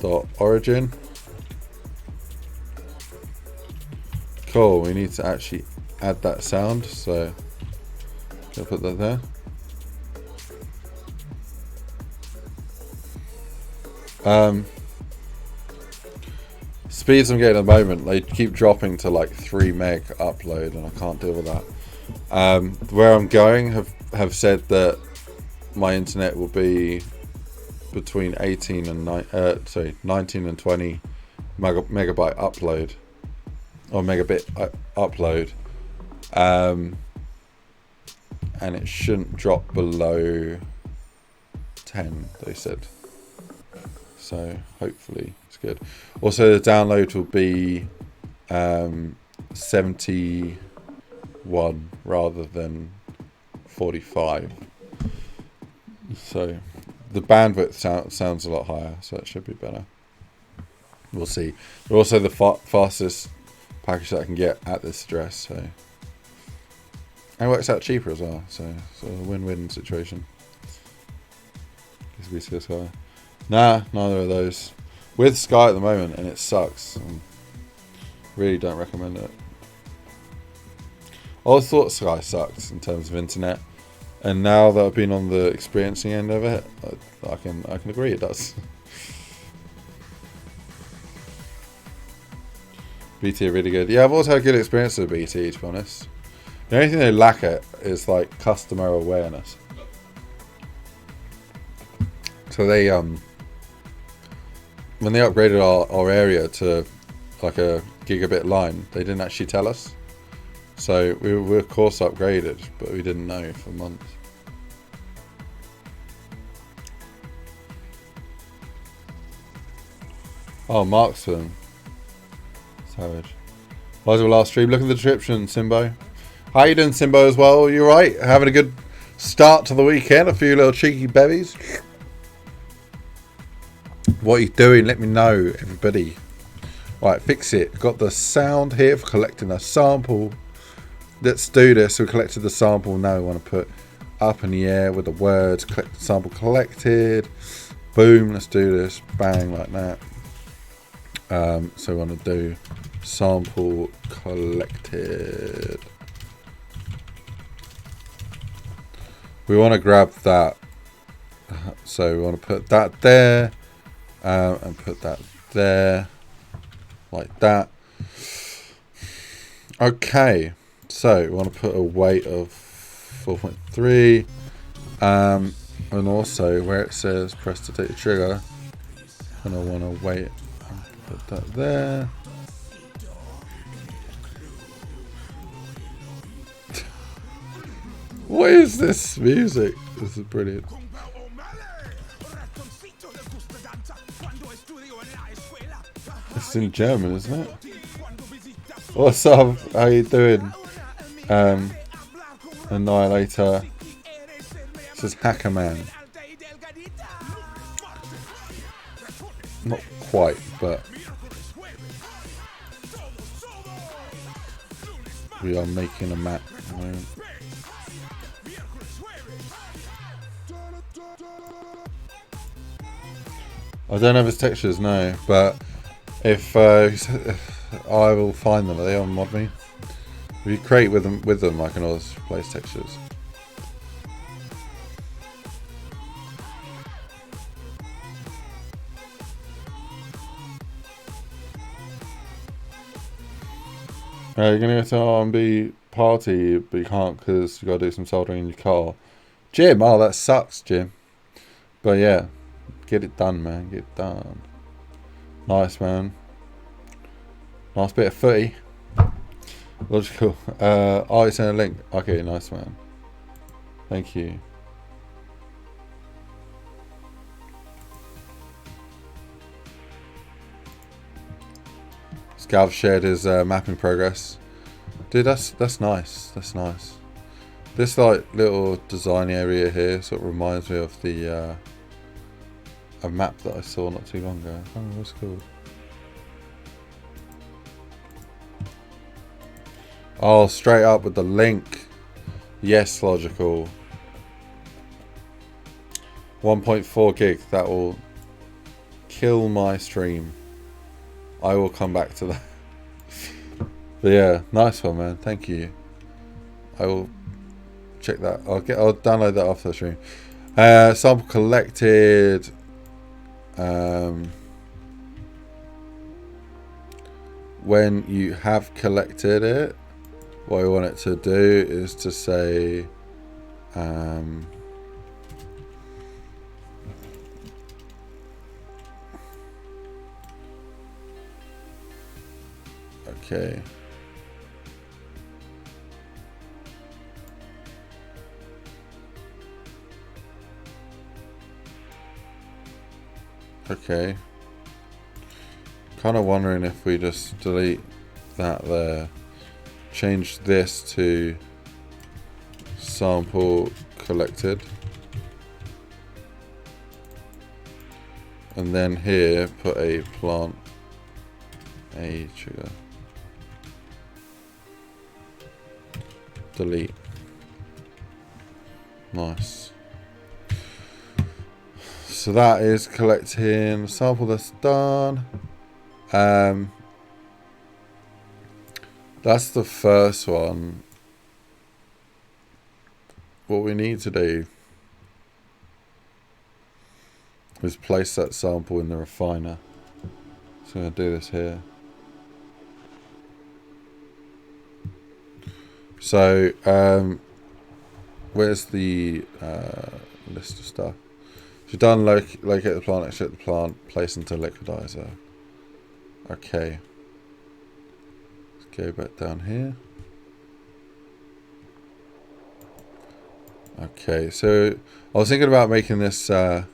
Dot origin. Cool, we need to actually add that sound, so I'll put that there. Speeds I'm getting at the moment, they keep dropping to like 3 meg upload, and I can't deal with that. Where I'm going have said that my internet will be between 19 and 20 megabyte upload. Or megabit upload, and it shouldn't drop below 10, they said, so hopefully it's good. Also the download will be 71 rather than 45, so the bandwidth sounds a lot higher, so it should be better. We'll see. But also the fastest package that I can get at this address, so, and it works out cheaper as well, so it's a win-win situation. Sky. Nah, neither of those. With Sky at the moment, and it sucks. Really don't recommend it. I always thought Sky sucked in terms of internet, and now that I've been on the experiencing end of it, I can agree it does. BT are really good. Yeah, I've always had good experience with BT, to be honest. The only thing they lack it is like customer awareness. So they when they upgraded our area to like a gigabit line, they didn't actually tell us. So we were of course upgraded, but we didn't know for months. Oh, Marksman. Savage. Might as well last stream. Look at the description, Symbo. How you doing, Symbo, as well? You right? Having a good start to the weekend? A few little cheeky bevies? What are you doing? Let me know, everybody. Right, fix it. Got the sound here for collecting a sample. Let's do this. We collected the sample. Now we want to put up in the air with the words. Collect the sample collected. Boom. Let's do this. Bang, like that. So we want to do sample collected. We want to grab that. So we want to put that there. And put that there. Like that. Okay. So we want to put a weight of 4.3. And also where it says press to take the trigger. And I want to weight. Put that there. What is this music? This is brilliant. It's in German, isn't it? What's up? How you doing? Annihilator. This is Hacker Man. Not quite, but we are making a map at the moment. I don't have his textures, no, but if I will find them. Are they on ModMe? If you create with them, I can always replace textures. You're gonna go to R&B party, but you can't because you gotta do some soldering in your car. Jim, oh that sucks, Jim. But yeah, get it done, man. Get it done. Nice, man. Nice bit of footy. Logical. Oh, it's in a link. Okay, nice, man. Thank you. Scav shared his mapping progress. Dude, that's nice. That's nice. This like little design area here sort of reminds me of the a map that I saw not too long ago. I don't know what's it called. Oh, straight up with the link. Yes, logical. 1.4 gig. That will kill my stream. I will come back to that. But yeah, nice one, man. Thank you. I will check that. I'll download that after the stream. Sample collected. When you have collected it, what I want it to do is to say okay. Okay. Kind of wondering if we just delete that there. Change this to sample collected. And then here put a plant a trigger. Delete. Nice. So that is collecting sample that's done. That's the first one. What we need to do is place that sample in the refiner. So I'm going to do this here. So where's the list of stuff? So you've done locate the plant, extract the plant, place into liquidizer. Okay. Let's go back down here. Okay, so I was thinking about making this not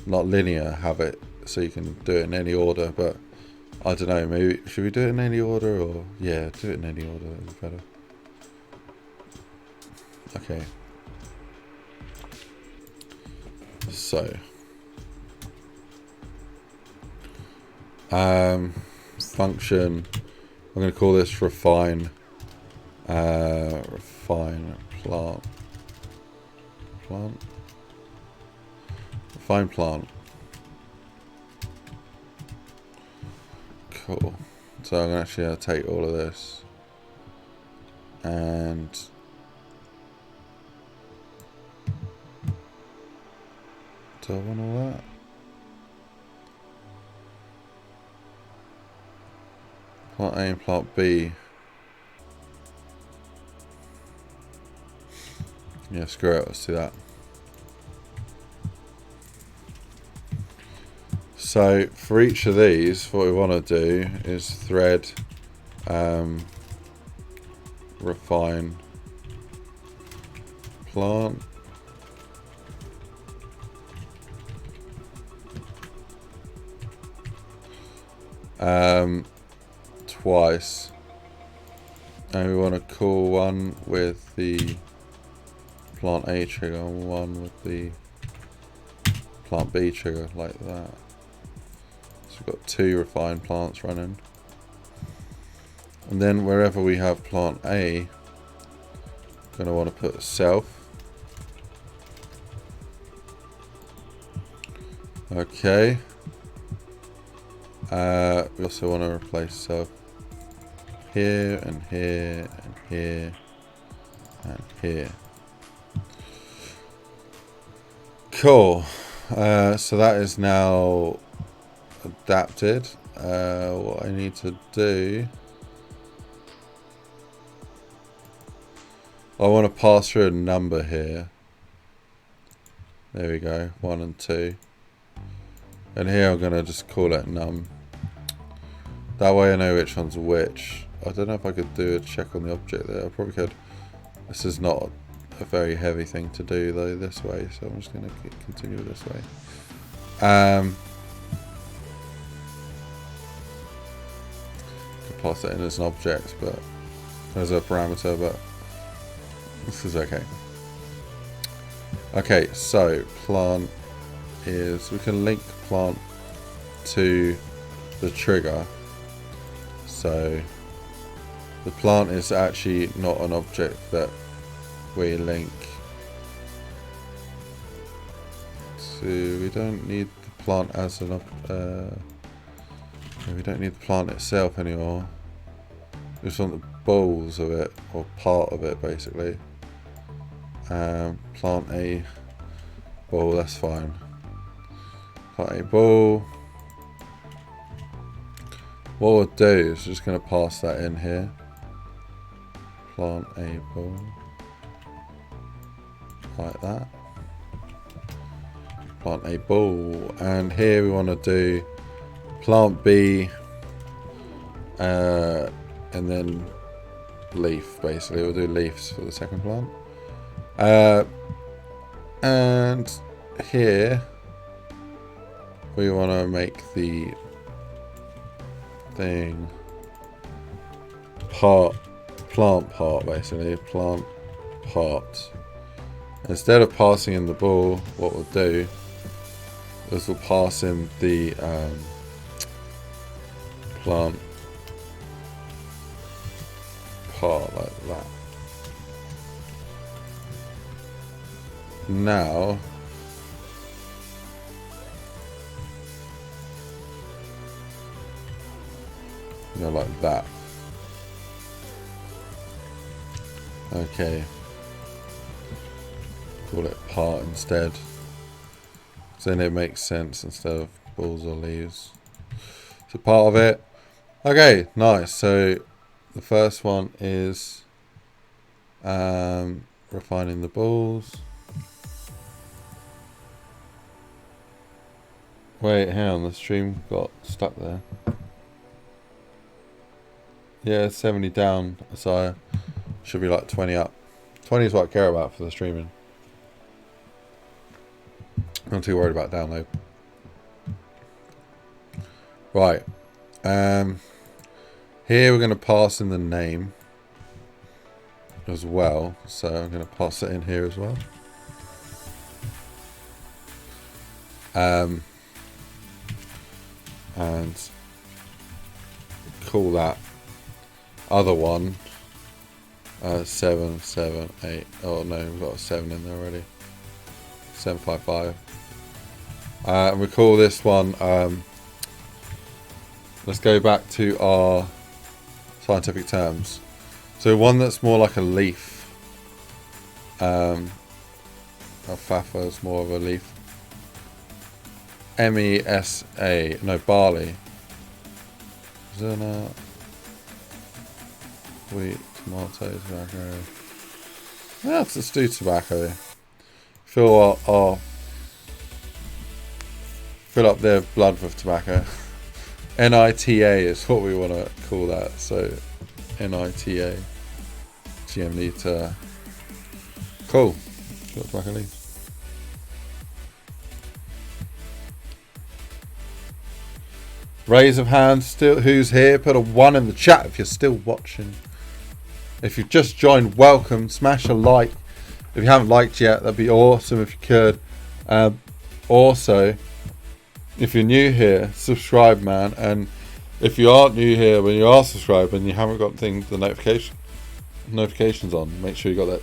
linear, have it so you can do it in any order, but I don't know, maybe should we do it in any order, or yeah, do it in any order, that would be better. Okay. Function. I'm going to call this refine. Refine plant. Refine plant. Cool. So I'm actually going to take all of this and do I want all that? Plant A and plant B. Yeah, screw it, let's do that. So for each of these, what we want to do is thread refine plant. Twice. And we want to call one with the plant A trigger and one with the plant B trigger, like that. So we've got 2 refined plants running. And then wherever we have plant A, we're going to want to put self. Okay. We also want to replace self here and here and here and here. Cool. So that is now adapted. What I need to do, I want to pass through a number here. There we go, 1 and 2. And here I'm going to just call it num. That way I know which one's which. I don't know if I could do a check on the object there. I probably could. This is not a very heavy thing to do though this way, so I'm just going to continue this way. Could pass that in as an object, but as a parameter, but this is okay. Okay, so plant is, we can link plant to the trigger. So the plant is actually not an object that we link to. We don't need the plant as an we don't need the plant itself anymore. We just want the balls of it, or part of it basically. Plant a ball, that's fine. Plant a ball. What we'll do is just going to pass that in here. Plant a ball. Like that. Plant a ball. And here we want to do plant B. And then leaf, basically. We'll do leaves for the second plant. And here we want to make the thing plant part, basically plant part. Instead of passing in the ball, what we'll do is we'll pass in the plant part like that. Now go like that. Okay. Call it part instead. So then it makes sense instead of balls or leaves. So part of it. Okay, nice. So the first one is refining the balls. Wait, hang on, the stream got stuck there. Yeah, 70 down, so should be like 20 up. 20 is what I care about for the streaming. Not too worried about download. Right. Here we're going to pass in the name as well. So I'm going to pass it in here as well. And call that other one 778. Oh no, we've got a 7 in there already. 755. And we call this one. Let's go back to our scientific terms. So one that's more like a leaf. Alfalfa is more of a leaf. MESA. No, barley. Is there not? Wheat, tomatoes, tobacco. Yeah, let's do tobacco. Fill up their blood with tobacco. NITA is what we want to call that. So NITA. GM to. Cool. Got tobacco leaves. Raise of hands. Still, who's here? Put a 1 in the chat if you're still watching. If you've just joined, welcome. Smash a like. If you haven't liked yet, that'd be awesome if you could. Also, if you're new here, subscribe, man. And if you aren't new here, when you are subscribed and you haven't got the notifications on, make sure you got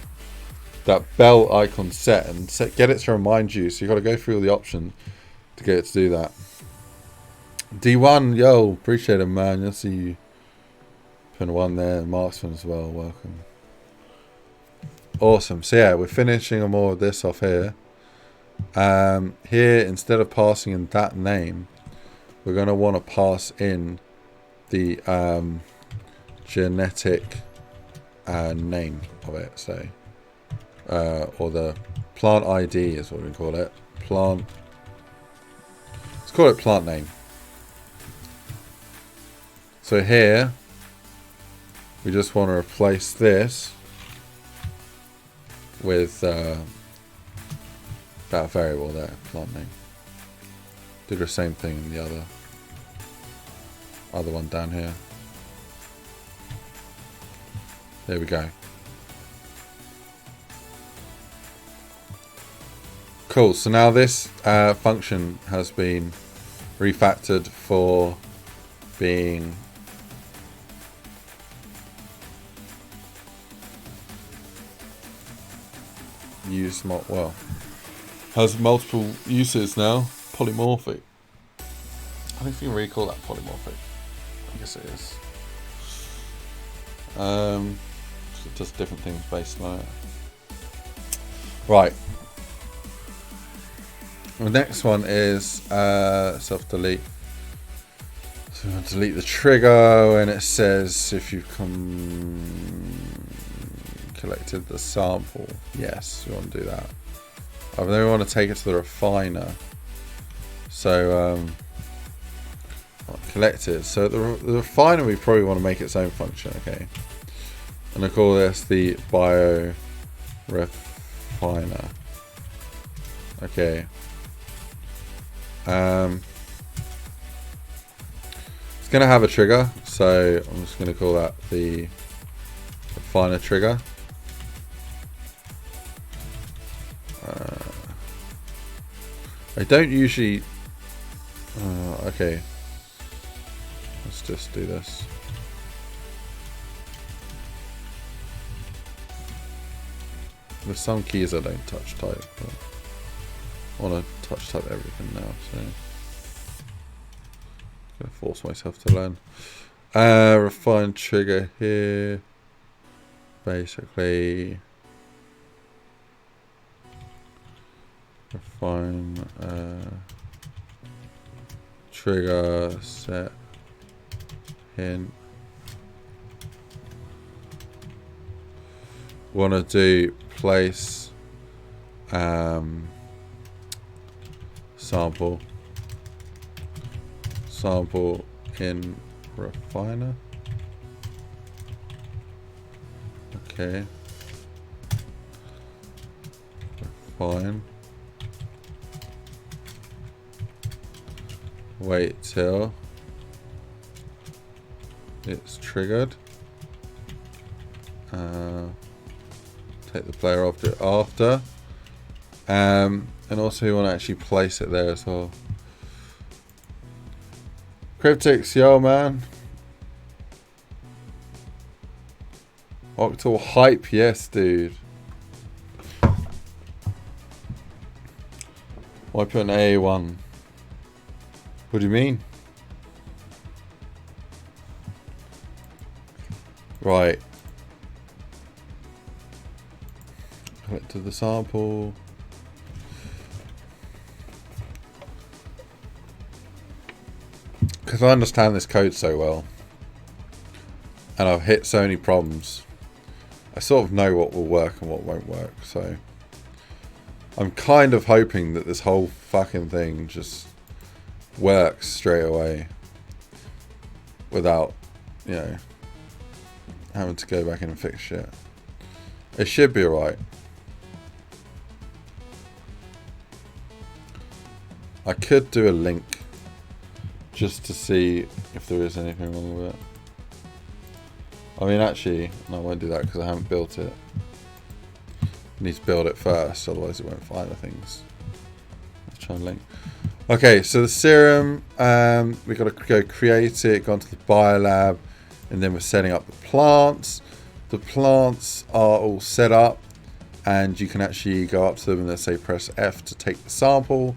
that bell icon set and get it to remind you. So you got to go through all the options to get it to do that. D1, yo, appreciate it, man. You'll see you. Put a 1 there. Marksman as well. Welcome. Awesome. So yeah, we're finishing more of this off here. Here, instead of passing in that name, we're going to want to pass in the genetic name of it. So, or the plant ID is what we call it. Let's call it plant name. So here, we just want to replace this with that variable there, plant name. Do the same thing in the other one down here. There we go. Cool. So now this function has been refactored for being used well, has multiple uses now. Polymorphic. I don't think you can really call that polymorphic. I guess it is. It does different things based on it. Right. The next one is self-delete. So I'm going to delete the trigger, and it says if you've collected the sample. Yes, we want to do that. Then we want to take it to the refiner. So collect it. So the refiner, we probably want to make its own function. Okay, and I call this the bio refiner. Okay. It's going to have a trigger, so I'm just going to call that the refiner trigger. I don't usually. Okay. Let's just do this. There's some keys I don't touch type, but I want to touch type everything now, so I'm gonna force myself to learn. Refine trigger here. Basically, refine trigger set hint. Want to do place sample in refiner. Okay, refine. Wait till it's triggered. Take the player object after. And also you want to actually place it there as well. Cryptics, yo man. Octal hype, yes, dude. Why put an AA1? What do you mean? Right. Collected the sample. Because I understand this code so well, and I've hit so many problems, I sort of know what will work and what won't work, so I'm kind of hoping that this whole fucking thing just works straight away without, you know, having to go back in and fix shit. It should be alright. I could do a link just to see if there is anything wrong with it. I mean, actually, no, I won't do that because I haven't built it. I need to build it first, otherwise it won't find the things. Let's try and link. Okay, so the serum, we've got to go create it, go into the biolab, and then we're setting up the plants. The plants are all set up, and you can actually go up to them and let's say press F to take the sample,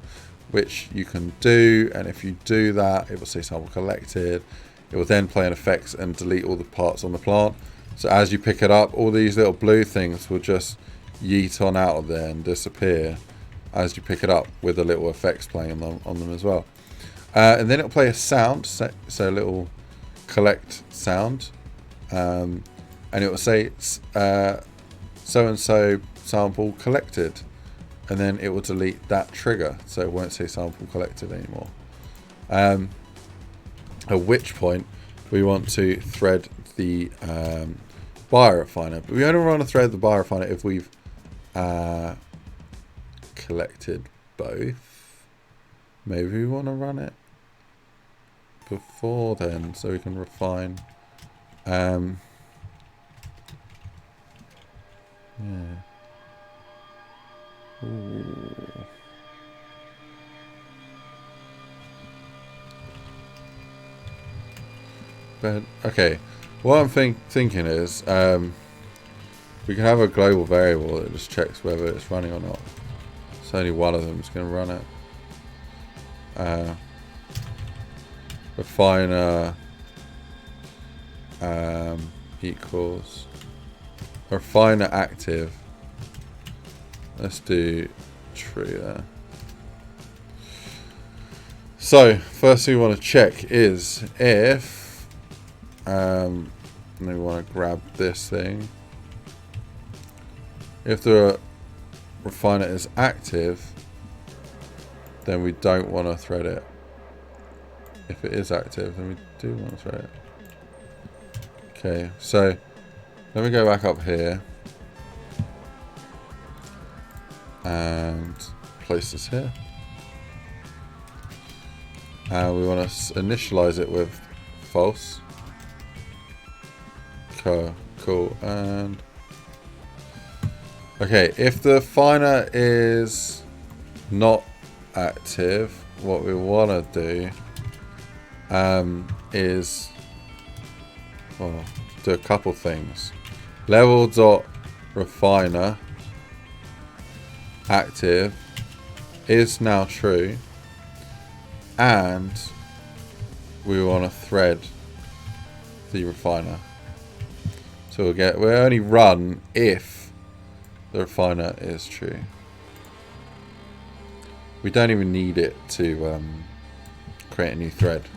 which you can do, and if you do that, it will say sample collected. It will then play an effects and delete all the parts on the plant. So as you pick it up, all these little blue things will just yeet on out of there and disappear as you pick it up, with the little effects playing on them as well. And then it'll play a sound, so a little collect sound, and it will say so-and-so sample collected, and then it will delete that trigger, so it won't say sample collected anymore. At which point we want to thread the biorefiner, but we only want to thread the biorefiner if we've collected both. Maybe we want to run it before then so we can refine. Yeah. Ooh. But okay, what I'm thinking is we can have a global variable that just checks whether it's running or not. So only one of them is going to run it. Refiner equals refiner active. Let's do true there. So first thing we want to check is if we want to grab this thing. If the refiner is active, then we don't want to thread it. If it is active, then we do want to thread it. Okay, so let me go back up here and place this here. We want to initialize it with false. Cool. And okay, if the refiner is not active, what we want to do is, well, do a couple things. Level.refiner active is now true, and we want to thread the refiner. So we'll only run if the refiner is true. We don't even need it to create a new thread,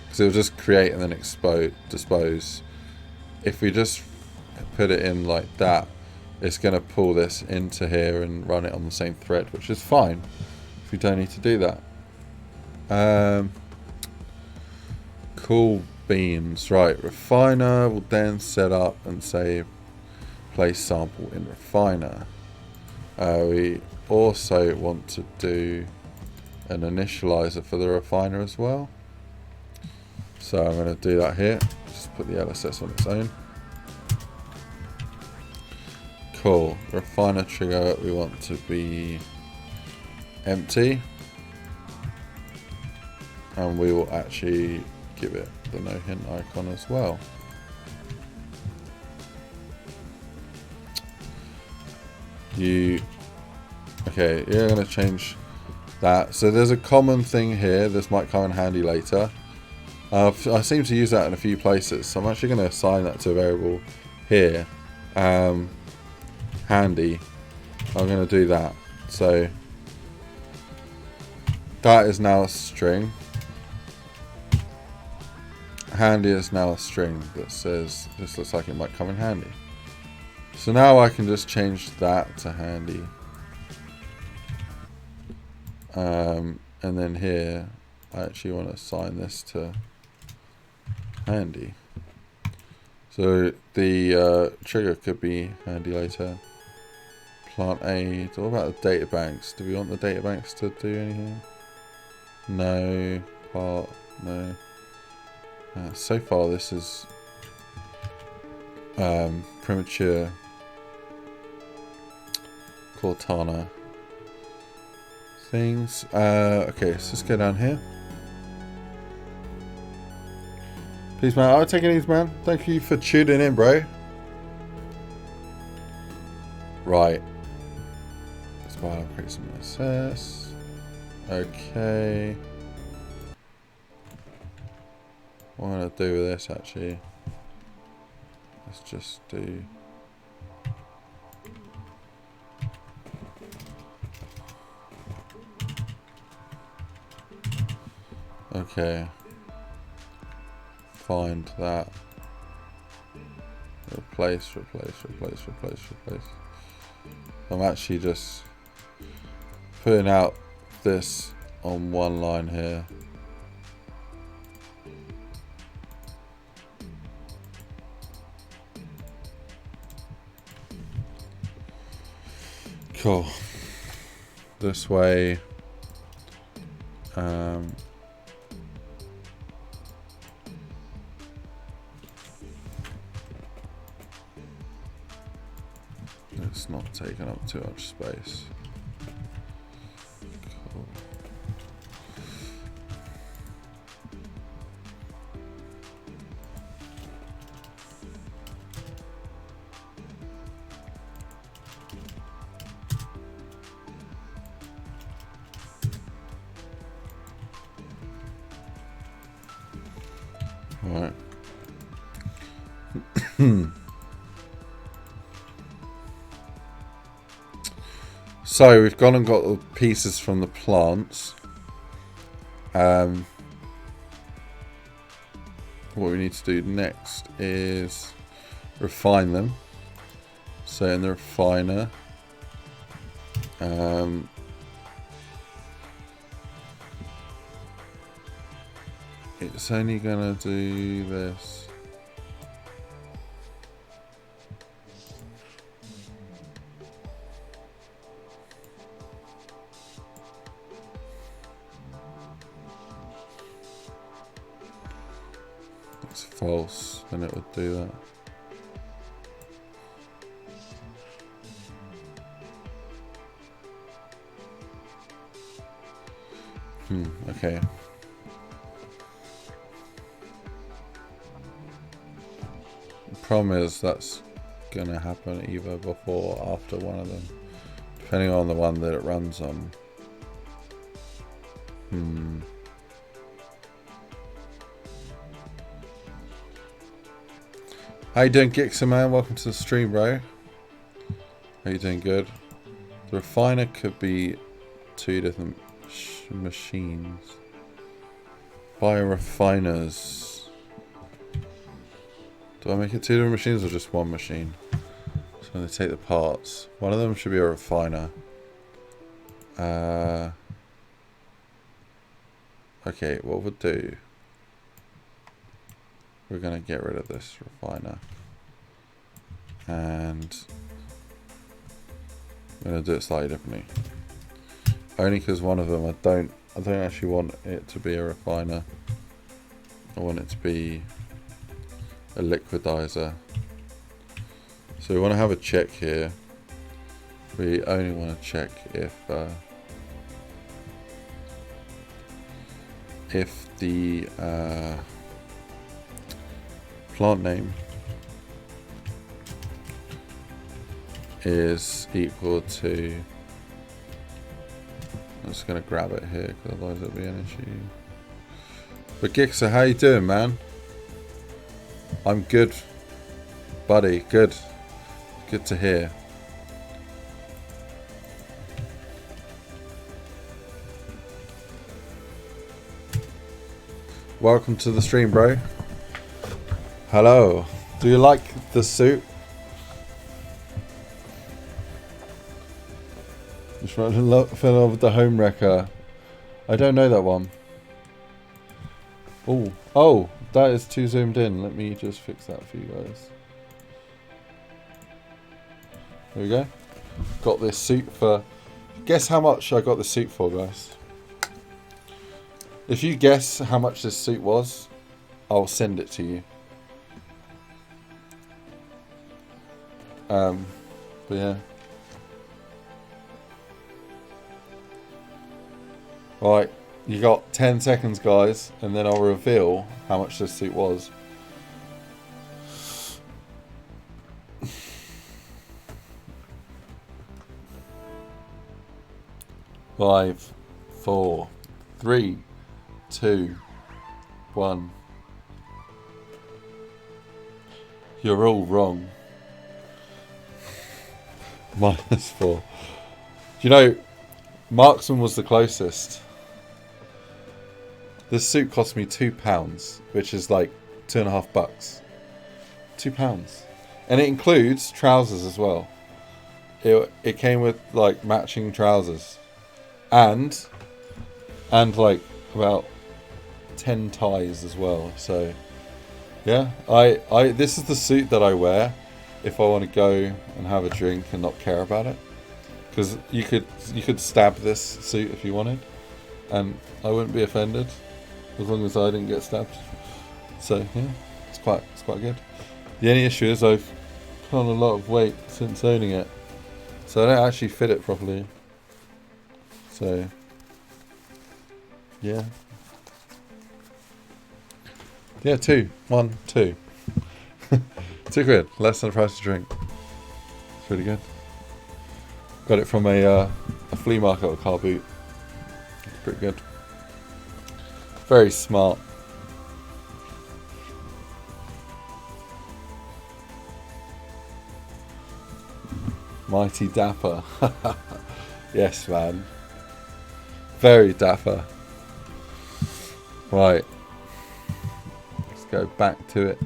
because it'll just create and then dispose. If we just put it in like that, it's going to pull this into here and run it on the same thread, which is fine if we don't need to do that. Cool beans. Right, refiner will then set up and say place sample in refiner. We also want to do an initializer for the refiner as well. So I'm going to do that here. Just put the LSS on its own. Cool. Refiner trigger we want to be empty. And we will actually give it the no hint icon as well. Okay, you're going to change that. So there's a common thing here. This might come in handy later. I seem to use that in a few places, so I'm actually going to assign that to a variable here. Handy. I'm going to do that. So that is now a string. Handy is now a string that says this looks like it might come in handy. So now I can just change that to handy. And then here I actually want to assign this to handy. So the trigger could be handy later. Plant aid. What about the databanks? Do we want the databanks to do anything? No. Part. No. So far this is premature. Cortana things. Okay, so let's go down here. Please, man. I'll take these, man. Thank you for tuning in, bro. Right. Let's create some SS. Okay. What I'm going to do with this, actually. Let's just do... Okay. Find that. Replace. I'm actually just putting out this on one line here. Cool. This way. It's not taking up too much space. Cool. All right. So we've gone and got the pieces from the plants. What we need to do next is refine them. So in the refiner, it's only gonna do this. It's false, then it would do that. Okay. The problem is that's gonna happen either before or after one of them, depending on the one that it runs on. How you doing, Gixer man? Welcome to the stream, bro. How you doing? Good. The refiner could be two different machines. Biorefiners. Do I make it two different machines or just one machine? So I'm going to take the parts. One of them should be a refiner. Okay, what we'll do, we're going to get rid of this refiner. And I'm going to do it slightly differently. Only because one of them I don't actually want it to be a refiner. I want it to be a liquidizer. So we want to have a check here. We only want to check if the plant name is equal to, I'm just going to grab it here because otherwise it'll be an issue. But Gixer, how you doing, man? I'm good, buddy. Good. Good to hear. Welcome to the stream, bro. Hello. Do you like the suit? Just fell in love with the home wrecker. I don't know that one. Oh, that is too zoomed in. Let me just fix that for you guys. There we go. Got this suit for... Guess how much I got the suit for, guys. If you guess how much this suit was, I'll send it to you. But yeah. Right, you got 10 seconds, guys, and then I'll reveal how much this suit was. 5, 4, 3, 2, 1. You're all wrong. -4. You know, Marksman was the closest. This suit cost me £2, which is like $2.50. £2, and it includes trousers as well. It came with like matching trousers, and like about 10 ties as well. So yeah, I this is the suit that I wear if I want to go and have a drink and not care about it, because you could stab this suit if you wanted, and I wouldn't be offended as long as I didn't get stabbed. So yeah, it's quite good. The only issue is I've put on a lot of weight since owning it, so I don't actually fit it properly. So yeah. Yeah, 2, 1, 2. £2, less than the price of drink. It's really good. Got it from a flea market or car boot. It's pretty good. Very smart. Mighty dapper. Yes, man. Very dapper. Right. Let's go back to it.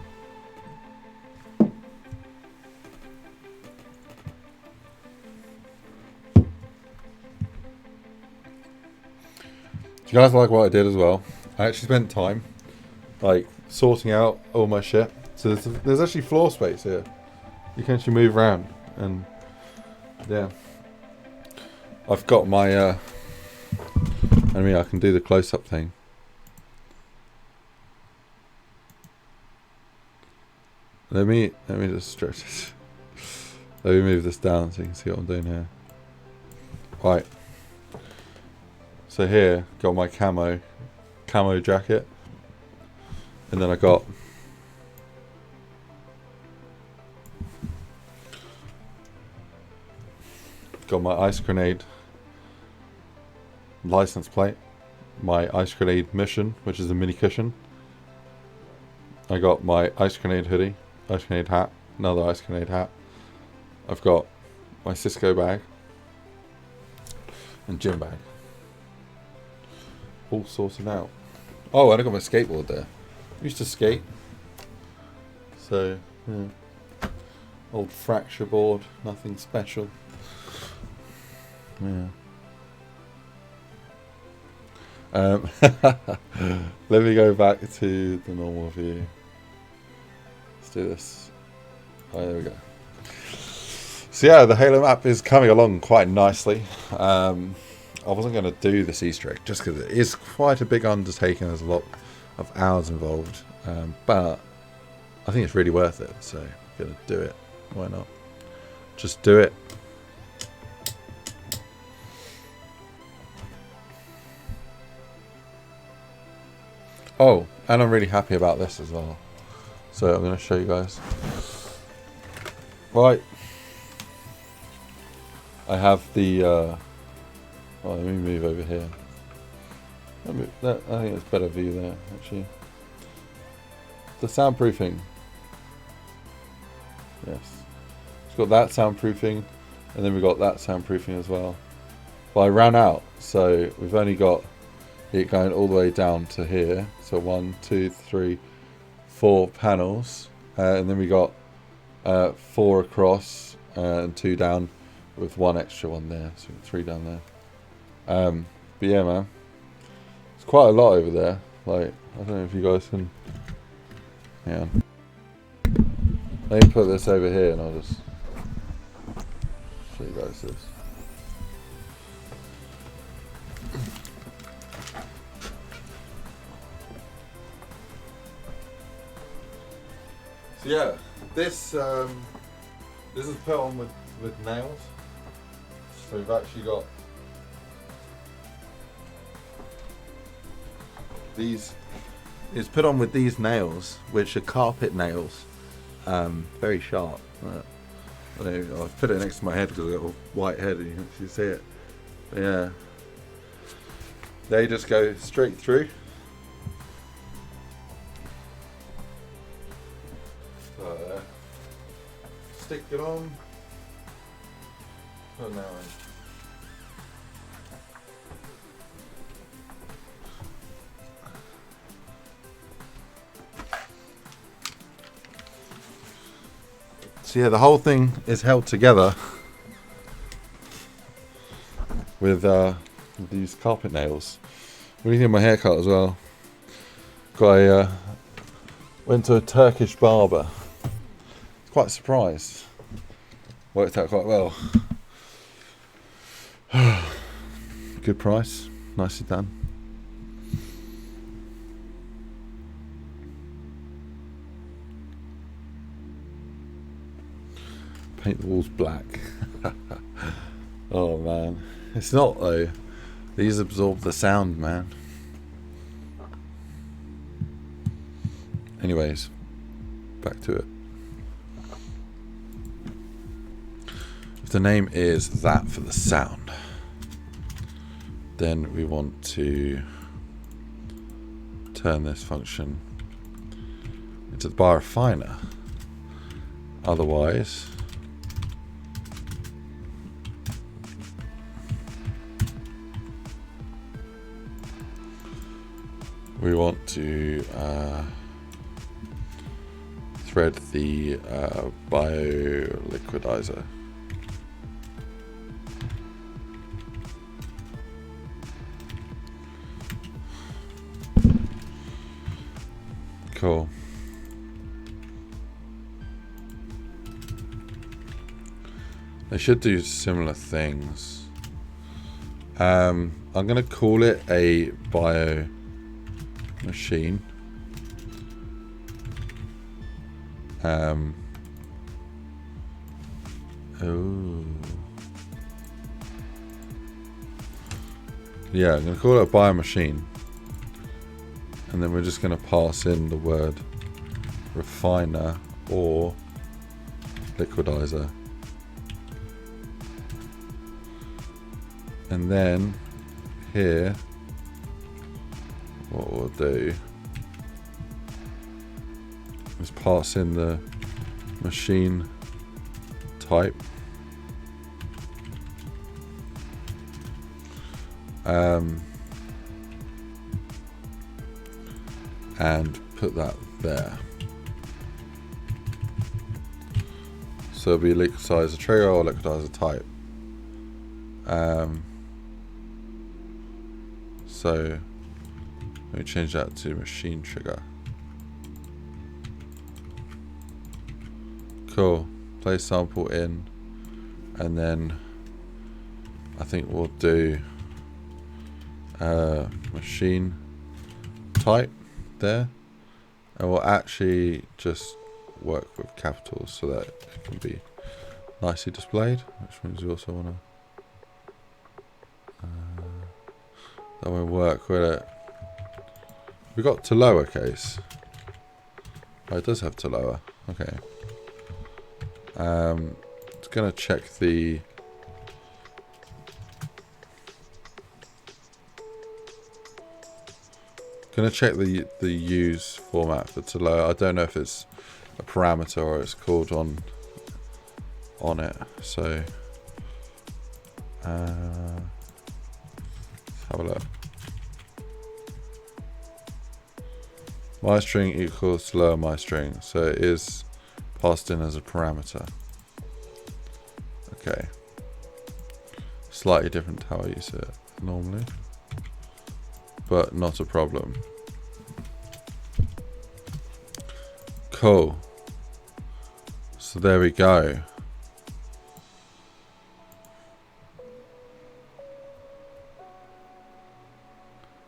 Do you guys like what I did as well? I actually spent time like sorting out all my shit. So there's actually floor space here. You can actually move around, and yeah, I've got my I mean, I can do the close-up thing. Let me just stretch this. Let me move this down so you can see what I'm doing here. Right. So here, got my camo jacket, and then I got my IceGrenade license plate, my IceGrenade mission, which is a mini cushion. I got my IceGrenade hoodie, IceGrenade hat, another IceGrenade hat. I've got my Cisco bag and gym bag. All sorted out. Oh, and I got my skateboard there. I used to skate. So, yeah. Old fracture board, nothing special. Yeah. Let me go back to the normal view. Let's do this. Oh, there we go. So yeah, the Halo map is coming along quite nicely. I wasn't going to do this Easter egg just because it is quite a big undertaking. There's a lot of hours involved, but I think it's really worth it. So I'm going to do it. Why not? Just do it. Oh, and I'm really happy about this as well. So I'm going to show you guys. Right. I have the. Oh, let me move over here. I think it's better view there actually. The soundproofing. Yes, it's got that soundproofing, and then we got that soundproofing as well. But I ran out, so we've only got it going all the way down to here. So 1, 2, 3, 4 panels, and then we got 4 across and 2 down, with 1 extra one there, so 3 down there. But yeah, man, it's quite a lot over there. Like, I don't know if you guys can. Yeah. Let me put this over here, and I'll just show you guys this. So yeah, this is put on with nails. So we've actually got these. It's put on with these nails, which are carpet nails, very sharp. I don't know, I've put it next to my head because I've got a white head and you can actually see it. But yeah, they just go straight through. So, stick it on. Put it now in. So yeah, the whole thing is held together with these carpet nails. What do you think of my haircut as well? Went to a Turkish barber. Quite surprised. Worked out quite well. Good price, nicely done. Paint the walls black. Oh man, it's not though. These absorb the sound, man. Anyways, back to it. If the name is that for the sound, then we want to turn this function into the bar refiner. Otherwise, we want to thread the bioliquidizer. Cool. They should do similar things. I'm going to call it a bio machine. Oh. Yeah, I'm going to call it a bio machine. And then we're just going to pass in the word refiner or liquidizer. And then here, what we'll do is pass in the machine type. And put that there. So it'll be liquidizer trigger or liquidizer type. So let me change that to machine trigger. Cool. Place sample in, and then I think we'll do machine type there, and we'll actually just work with capitals so that it can be nicely displayed, which means we also want to that won't work, will it? We got to lowercase. Oh, it does have to lower. Okay. It's gonna check the gonna check the use format for to lower. I don't know if it's a parameter or it's called on it. So let's have a look. My string equals lower my string, so it is passed in as a parameter. Okay. Slightly different to how I use it normally, but not a problem. Cool. So there we go.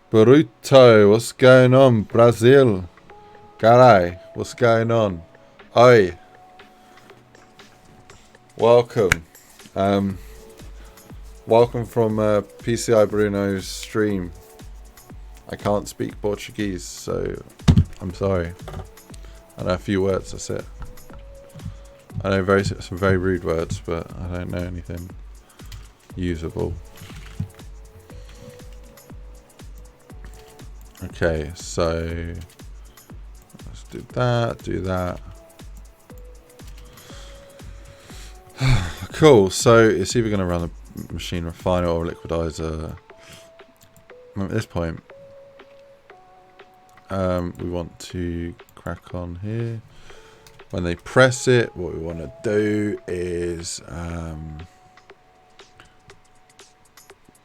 Bruto, what's going on, Brazil? Caray, what's going on? Oi. Welcome. Welcome from PCI Bruno's stream. I can't speak Portuguese, so I'm sorry. I know a few words, that's it. I know some very rude words, but I don't know anything usable. Okay, so let's do that. Cool, so it's either going to run a machine refiner or a liquidizer. At this point, we want to crack on here. When they press it, what we want to do is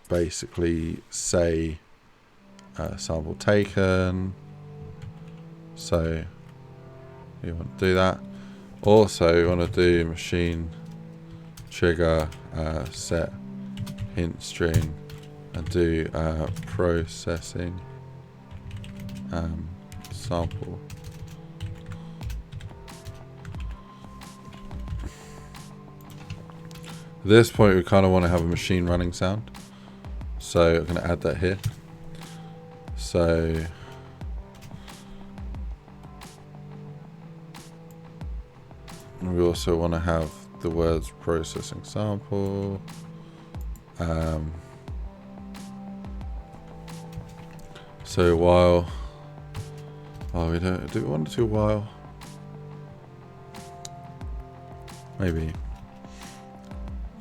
basically say sample taken. So you want to do that. Also, you want to do machine trigger set hint string and do processing sample. At this point, we kind of want to have a machine running sound, so I'm going to add that here. So we also want to have the words processing sample. So while, oh, we don't, do we want to do while? Maybe.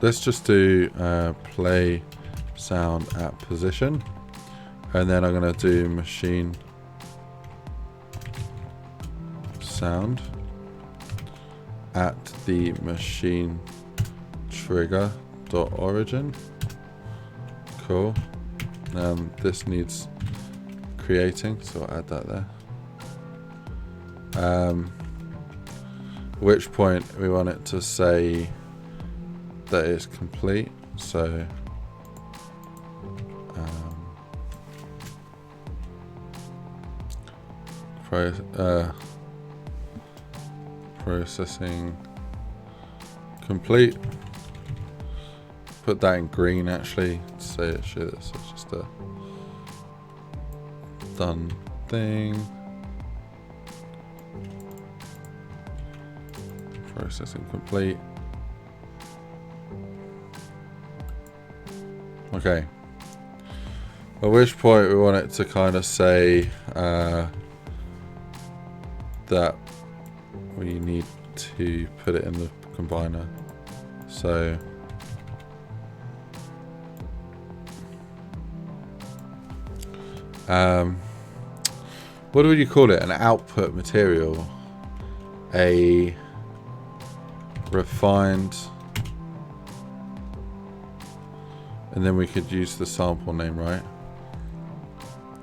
Let's just do play sound at position. And then I'm going to do machine sound at the machine trigger dot origin. Cool. This needs creating, so I'll add that there. At which point we want it to say that it's complete. So processing complete. Put that in green actually to say it should. It's just a done thing. Processing complete. Okay. At which point we want it to kind of say that we need to put it in the combiner. So what would you call it? An output material, a refined, and then we could use the sample name, right?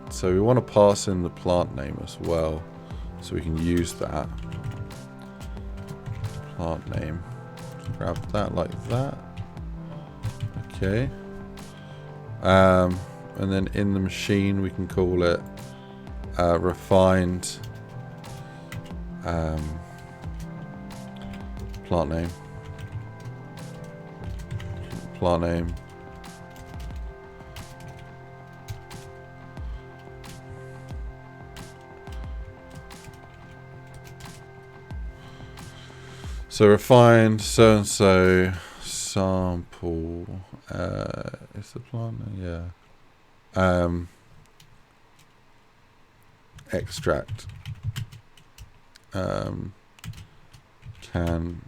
So we want to pass in the plant name as well, so we can use that plant name. Grab that like that. Okay. And then in the machine we can call it refined plant name. Plant name. So refined so and so sample is the plant name, yeah. extract can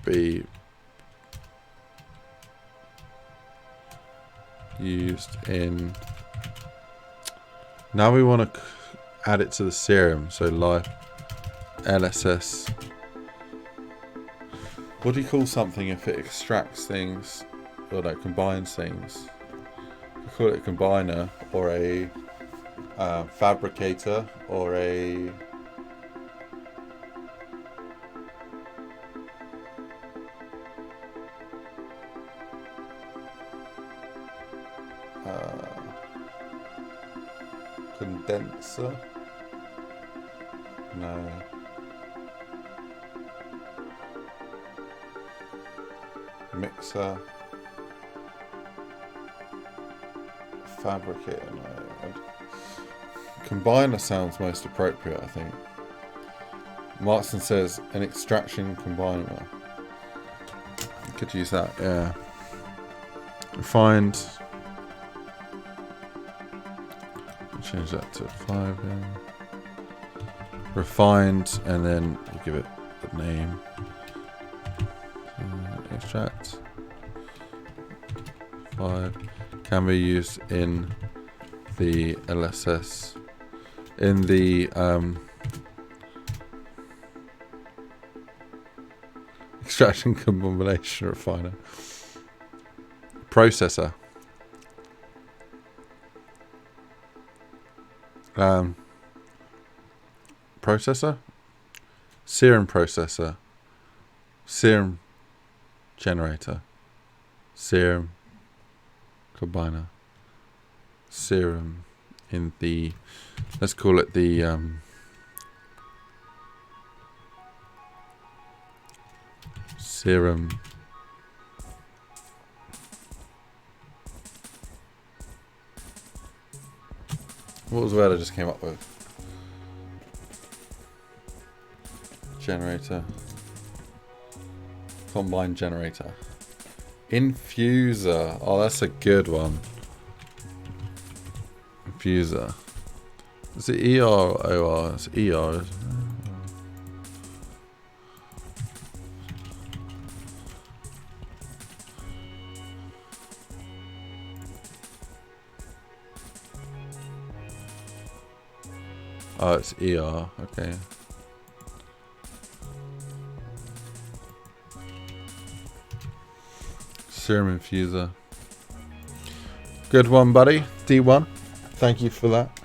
be used in. Now we want to add it to the serum. So live LSS. What do you call something if it extracts things or like combines things? You call it a combiner or a fabricator or a condenser? No. Mixer. Fabricator, no. Combiner sounds most appropriate, I think. Martin says an extraction combiner. Could use that, yeah. Refined. Change that to 5 in. Refined, and then you give it the name. Extract 5 can be used in the LSS in the extraction combination refiner processor. Processor, serum processor, serum generator, serum combiner, serum in the, let's call it the serum what was the word I just came up with? Generator. Combine generator. Infuser. Oh, that's a good one. Infuser. Is it ER or OR? It's ER, isn't it? Oh, it's ER. Okay. Serum infuser. Good one, buddy. D1. Thank you for that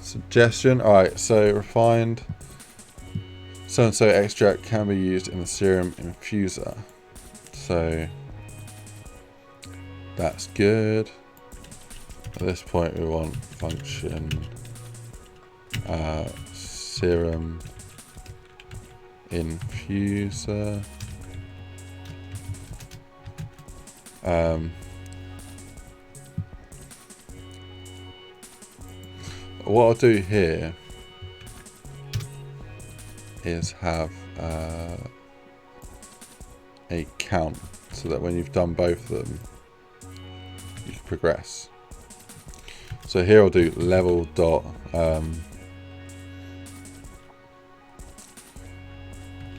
suggestion. Alright, so refined so-and-so extract can be used in the serum infuser. So that's good. At this point we want function serum infuser. What I'll do here is have a count so that when you've done both of them you can progress. So here I'll do level dot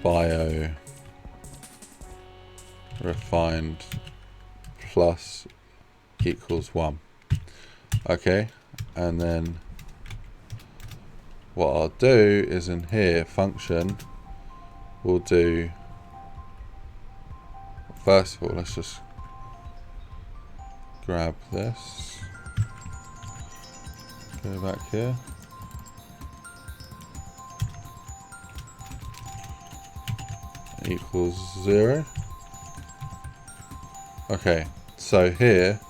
bio refined plus equals 1. Okay, and then what I'll do is in here function we'll do, first of all let's just grab this, go back here, equals 0. Okay, so here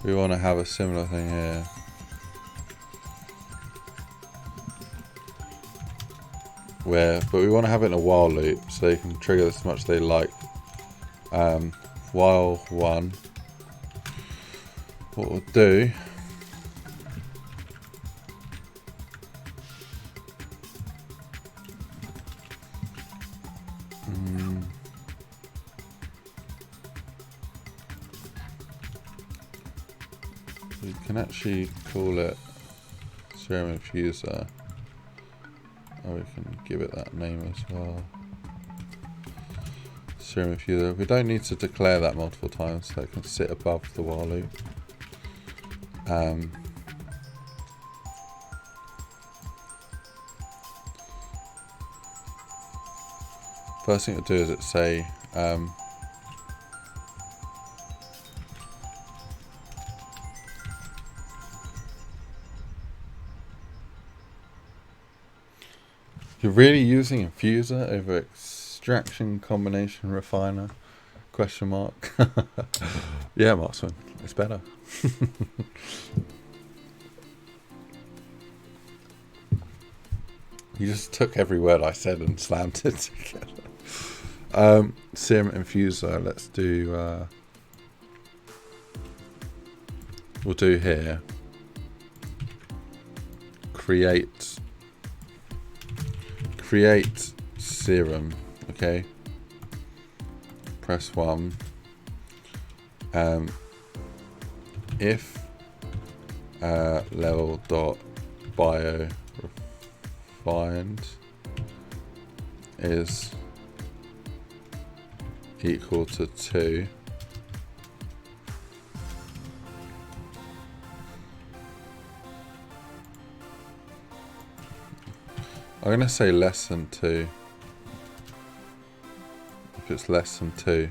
we want to have a similar thing here. But we want to have it in a while loop so they can trigger this as much as they like. While 1, what we'll do we can actually call it serum infuser. Oh, we can give it that name as well. Serum infuser. We don't need to declare that multiple times, so it can sit above the while loop. First thing to do is it say you're really using infuser over extraction combination refiner? Question mark. Yeah, Marksman, it's better. You just took every word I said and slammed it together. Serum infuser, let's do we'll do here create serum, okay, press 1. If level dot bio refined is equal to 2, I'm going to say less than 2. If it's less than 2,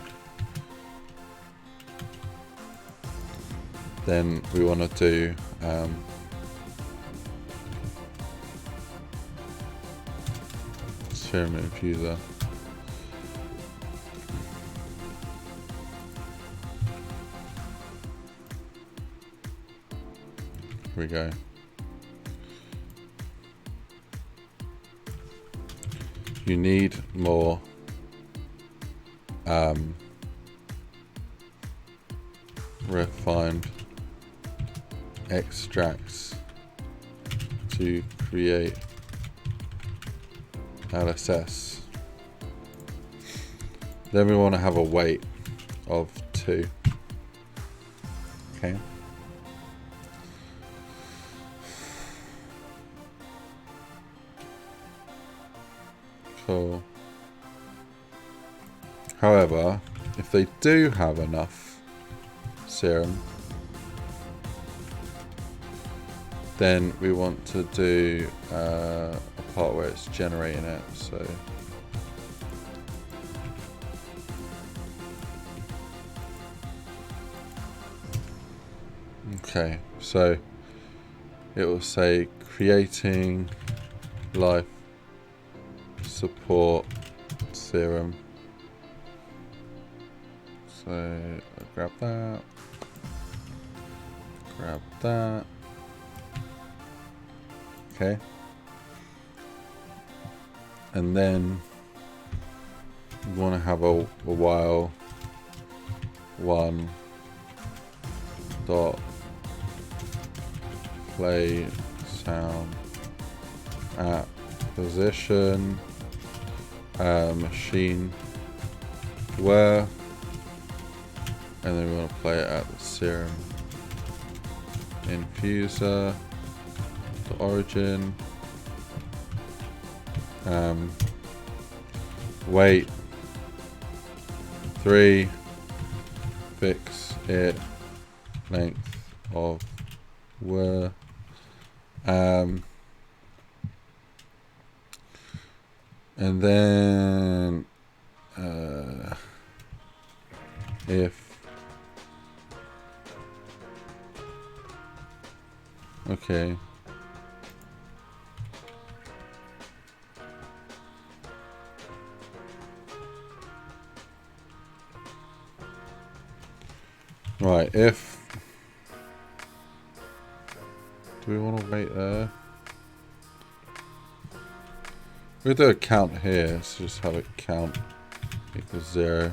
then we want to do serum infuser. Here we go. You need more refined extracts to create LSS. Then we want to have a weight of 2. Okay. Cool. However, if they do have enough serum, then we want to do a part where it's generating it. So okay, so it will say creating life support serum. So I'll grab that, grab that. Okay, and then we want to have a while 1 dot play sound at position machine where, and then we want to play it at the serum infuser, the origin, wait 3, fix it, length of where, and then if okay, right, if do we want to wait there? We'll do a count here, so just have a count equals 0.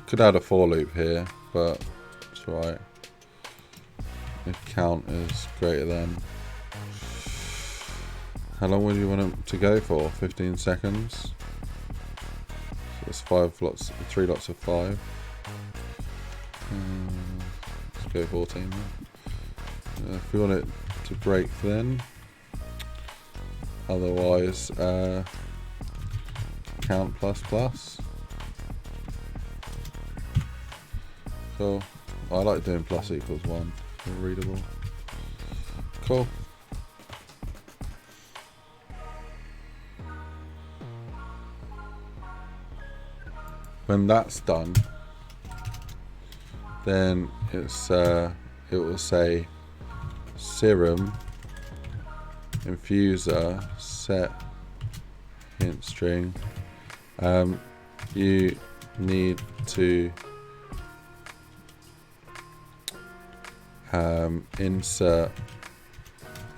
Could add a for loop here, but it's alright. If count is greater than, how long would you want it to go for? 15 seconds. So it's 5 lots, 3 lots of 5. Let's go 14 then. If we want it to break then, Otherwise, count plus plus. Cool. I like doing plus equals 1. Readable. Cool. When that's done, then it's it will say serum infuser set hint string. You need to insert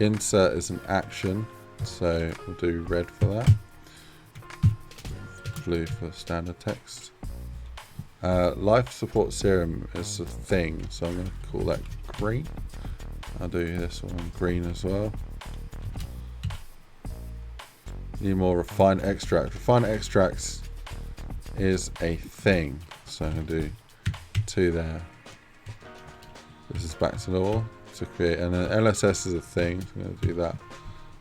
is an action, so we'll do red for that, blue for standard text. Life support serum is a thing, so I'm going to call that green. I'll do this one green as well. Need more refined extract. Refined extracts is a thing, so I'm going to do 2 there. This is back to normal to create, and then LSS is a thing, so I'm going to do that.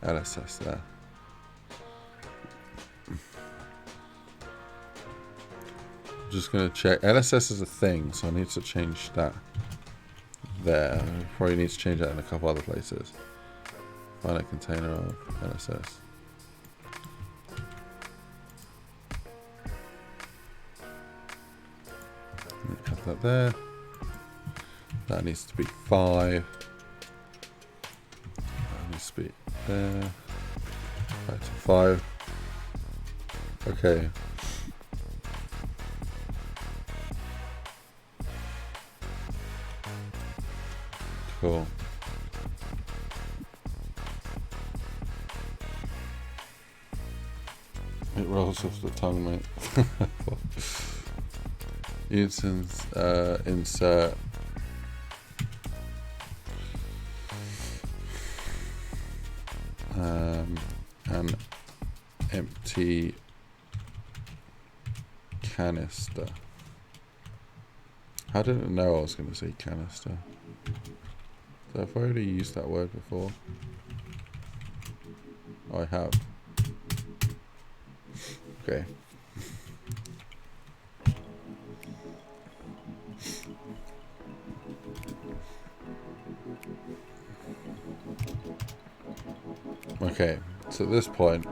LSS there. Just going to check. LSS is a thing, so I need to change that there. I probably need to change that in a couple other places. Find a container of LSS. Have that there. That needs to be 5. That needs to be there. Back to 5. Okay. Cool. It rolls off the tongue, mate. Insert an empty canister. I didn't know I was going to say canister. So I've already used that word before. I have. Okay. Okay, so at this point,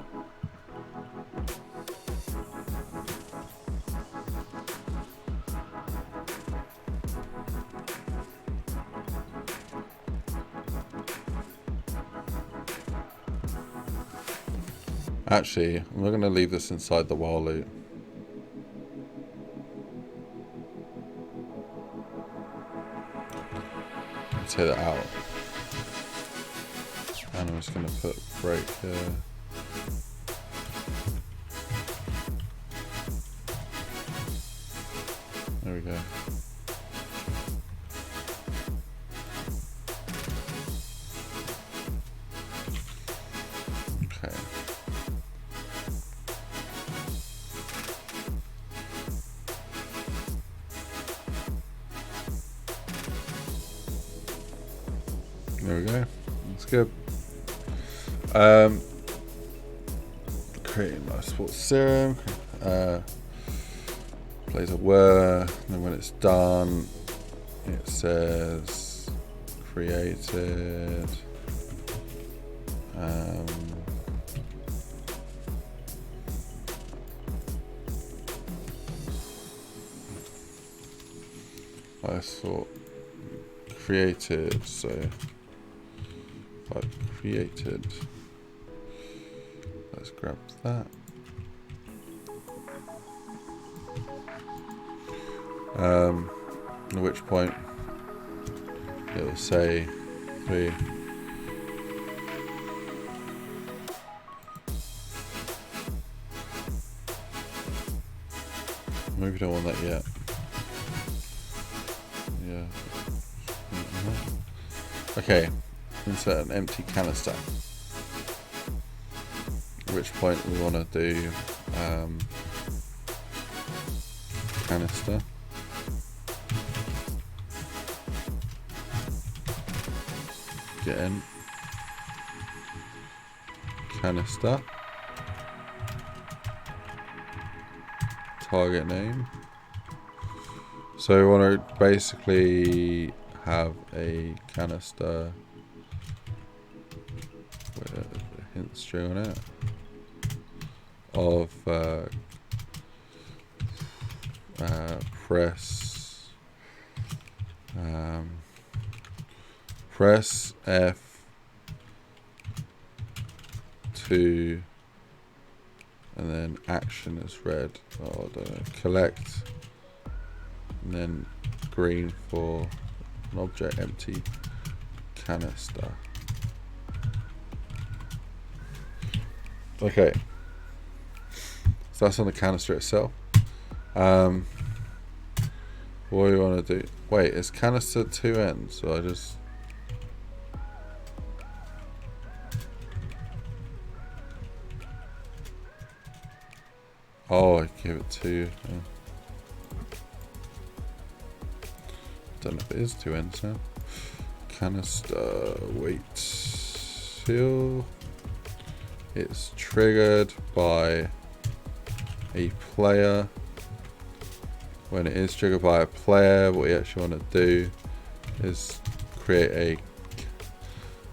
actually, I'm not going to leave this inside the while loop. Let's take that out. And I'm just going to put break here. There we go. Okay. There we go. That's good. Creating my sports serum. Plays a word. Then when it's done, it says created. I thought created, so I created. Let's grab that. At which point it will say 3. Maybe we don't want that yet. Yeah. Okay. Insert an empty canister. At which point we want to do canister. Get in. canister. Target name. So we want to basically have a canister with a hint string on it of press F2 and then action is red. Oh, I don't know. Collect and then green for an object empty canister. Okay, so that's on the canister itself. What do you want to do? Wait, is canister 2 ends? So I just I give it 2. Don't know if it is 2 ends now. Canister wait till it's triggered by a player. When it is triggered by a player, what we actually want to do is create a,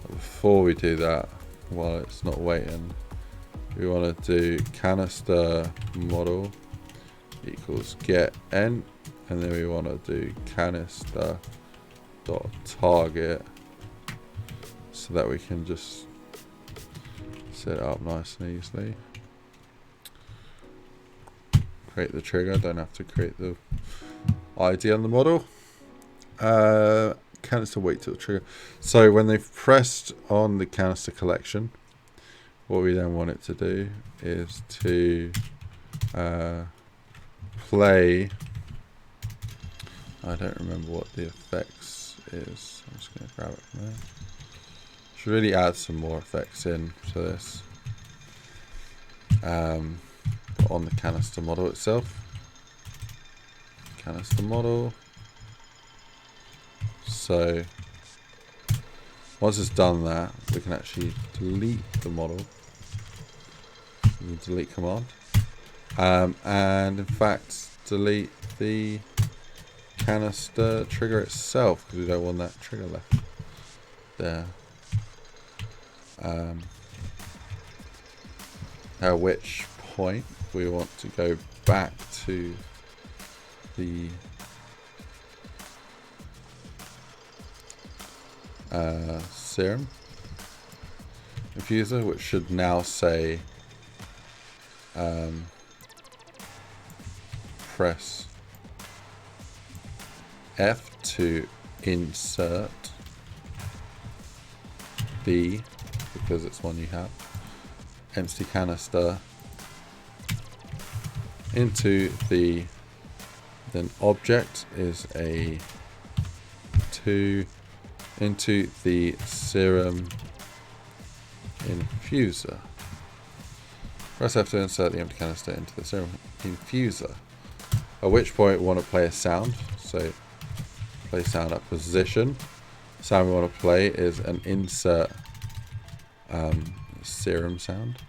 before we do that, while it's not waiting, we want to do canister model equals get end, and then we want to do canister dot target, so that we can just set it up nice and easily. Create the trigger, don't have to create the ID on the model. Canister wait till trigger. So when they've pressed on the canister collection, what we then want it to do is to play. I don't remember what the effects is. I'm just going to grab it from there. Should really add some more effects in to this. On the canister model itself. Canister model. So once it's done that, we can actually delete the model. The delete command. And in fact, delete the canister trigger itself, because we don't want that trigger left there. At which point we want to go back to the serum infuser, which should now say press F to insert B, because it's one you have, empty canister into the, then object is a 2 into the serum infuser. Press F to insert the empty canister into the serum infuser. At which point we want to play a sound. So play sound at position. The sound we want to play is an insert serum sound.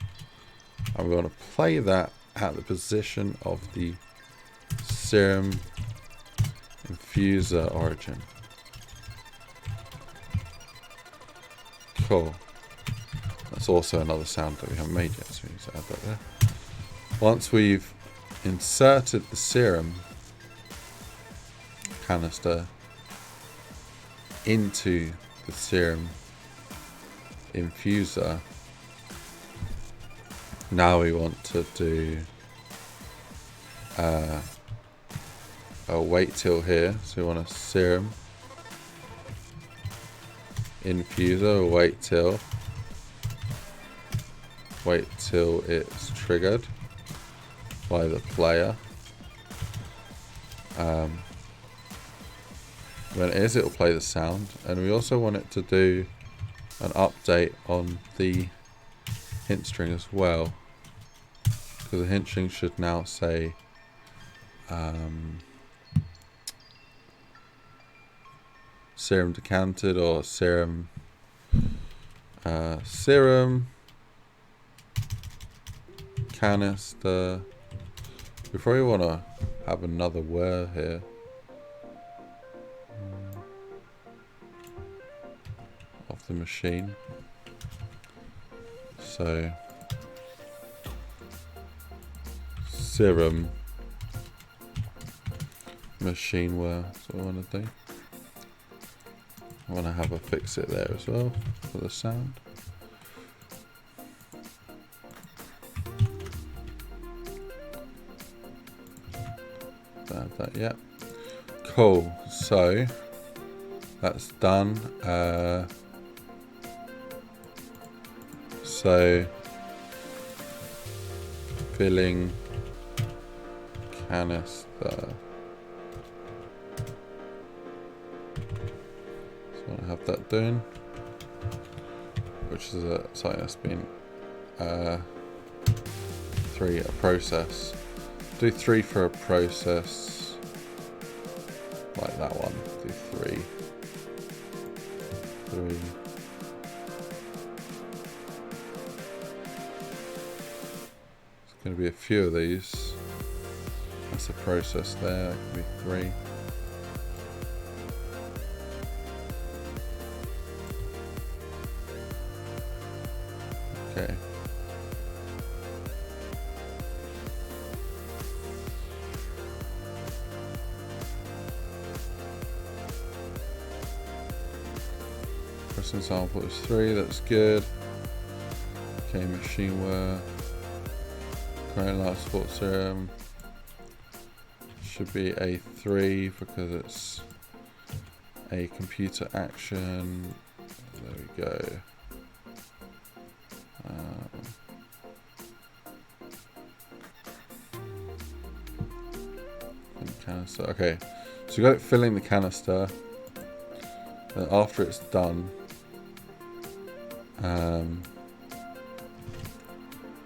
And we want to play that at the position of the serum infuser origin. Cool. That's also another sound that we haven't made yet, so we need to add that there. Once we've inserted the serum canister into the serum infuser, now we want to do a wait till here. So we want a serum infuser, wait till it's triggered by the player. When it is, it will play the sound, and we also want it to do an update on the hint string as well, because the hint string should now say serum decanted, or serum canister. We probably want to have another whir here. Of the machine. So serum machine whir. That's what I want to do. I want to have a fix it there as well for the sound. Add that, yeah. Cool. So that's done. So filling canister. So I want to have that done, which is something that's been 3 a process. Do 3 for a process, like that one. Do 3. 3. There's going to be a few of these. That's a process there. That could be 3. Okay. Pressing sample is 3, that's good. Okay, machine wear. Current light support serum. Should be a 3 because it's a computer action. There we go. Canister. Okay, so we got it filling the canister. Then after it's done,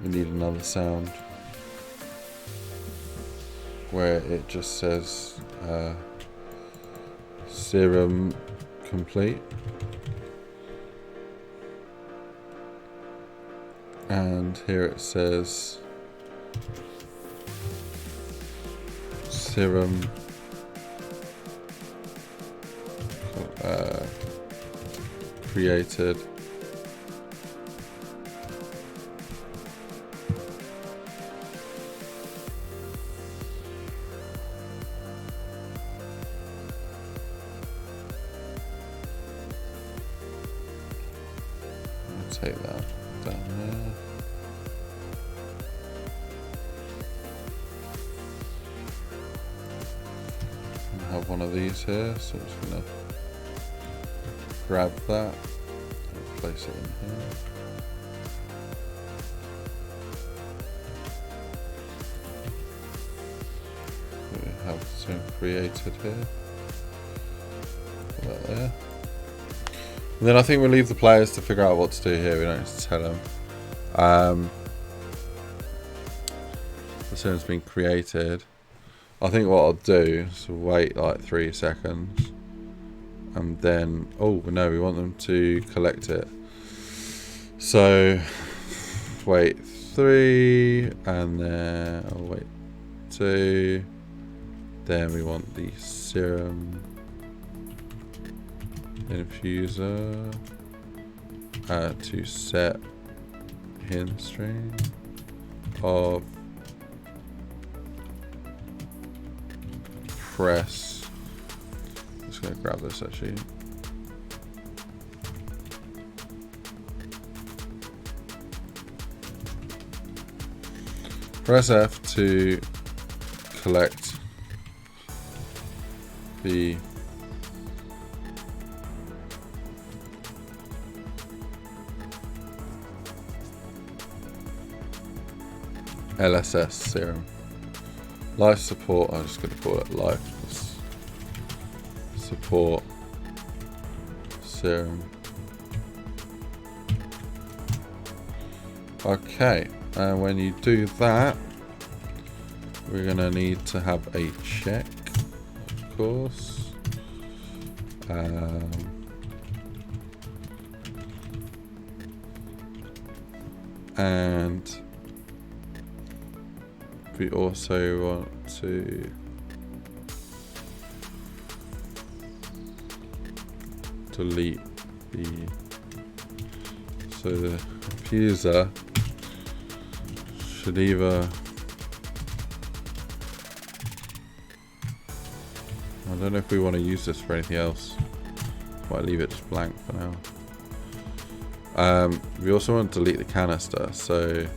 we need another sound where it just says serum complete, and here it says serum created. I'll take that down there. Have one of these here, so I'm just gonna grab that and place it in here. So we have some created here. Put that there. And then I think we'll leave the players to figure out what to do here. We don't need to tell them. The serum's been created. I think what I'll do is wait like 3 seconds and then, oh no, we want them to collect it. So wait 3 and then I'll wait 2. Then we want the serum infuser to set hidden string of press. I'm just going to grab this actually. Press F to collect the LSS serum. Life support, I'm just going to call it life support serum. Okay, and when you do that, we're going to need to have a check, of course. And we also want to delete so the diffuser should either, I don't know if we want to use this for anything else. Might leave it just blank for now. We also want to delete the canister, so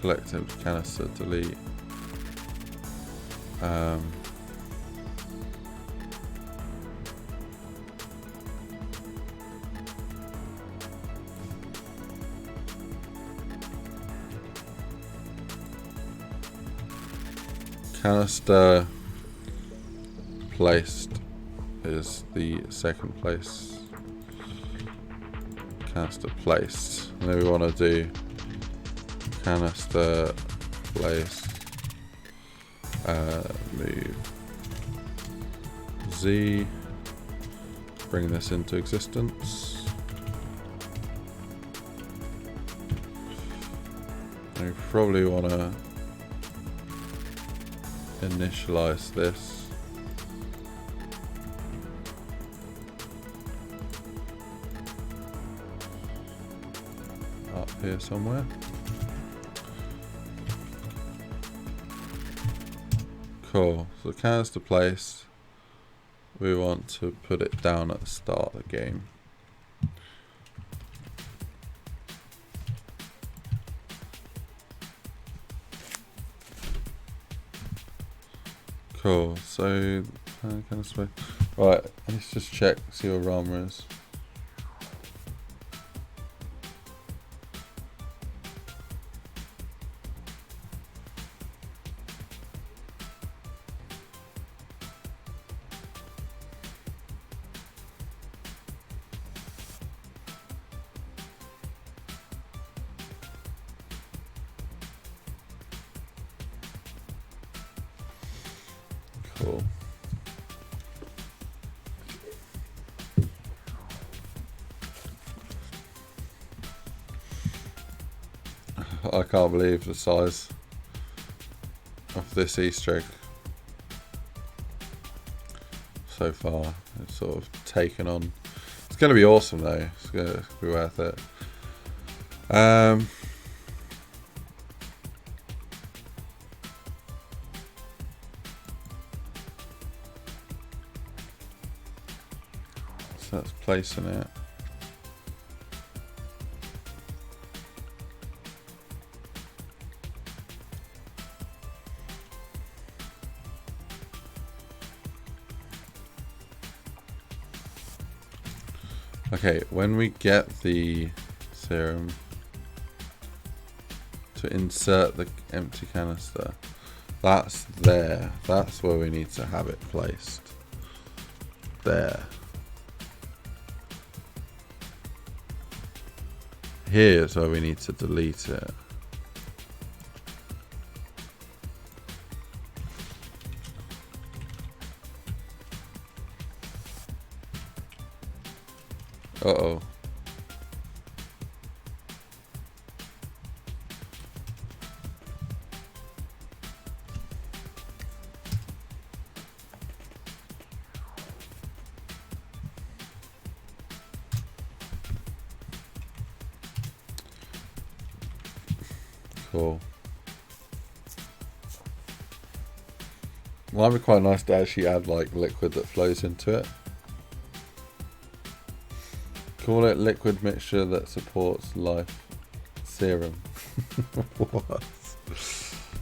collect empty canister, delete. Canister placed is the second place. Canister placed. And then we want to do canister place move Z, bring this into existence. And we probably want to initialize this. Up here somewhere. Cool. So canister place, we want to put it down at the start of the game. Cool, so canister, right, let's just check, see what armor is. Cool. I can't believe the size of this Easter egg so far. It's sort of taken on. It's going to be awesome though. It's going to be worth it. So that's placing it. Okay, when we get the serum to insert the empty canister, that's there. That's where we need to have it placed. There. Here's where we need to delete it. Uh-oh. Cool. Might be quite nice to actually add like liquid that flows into it. Call it liquid mixture that supports life serum. What?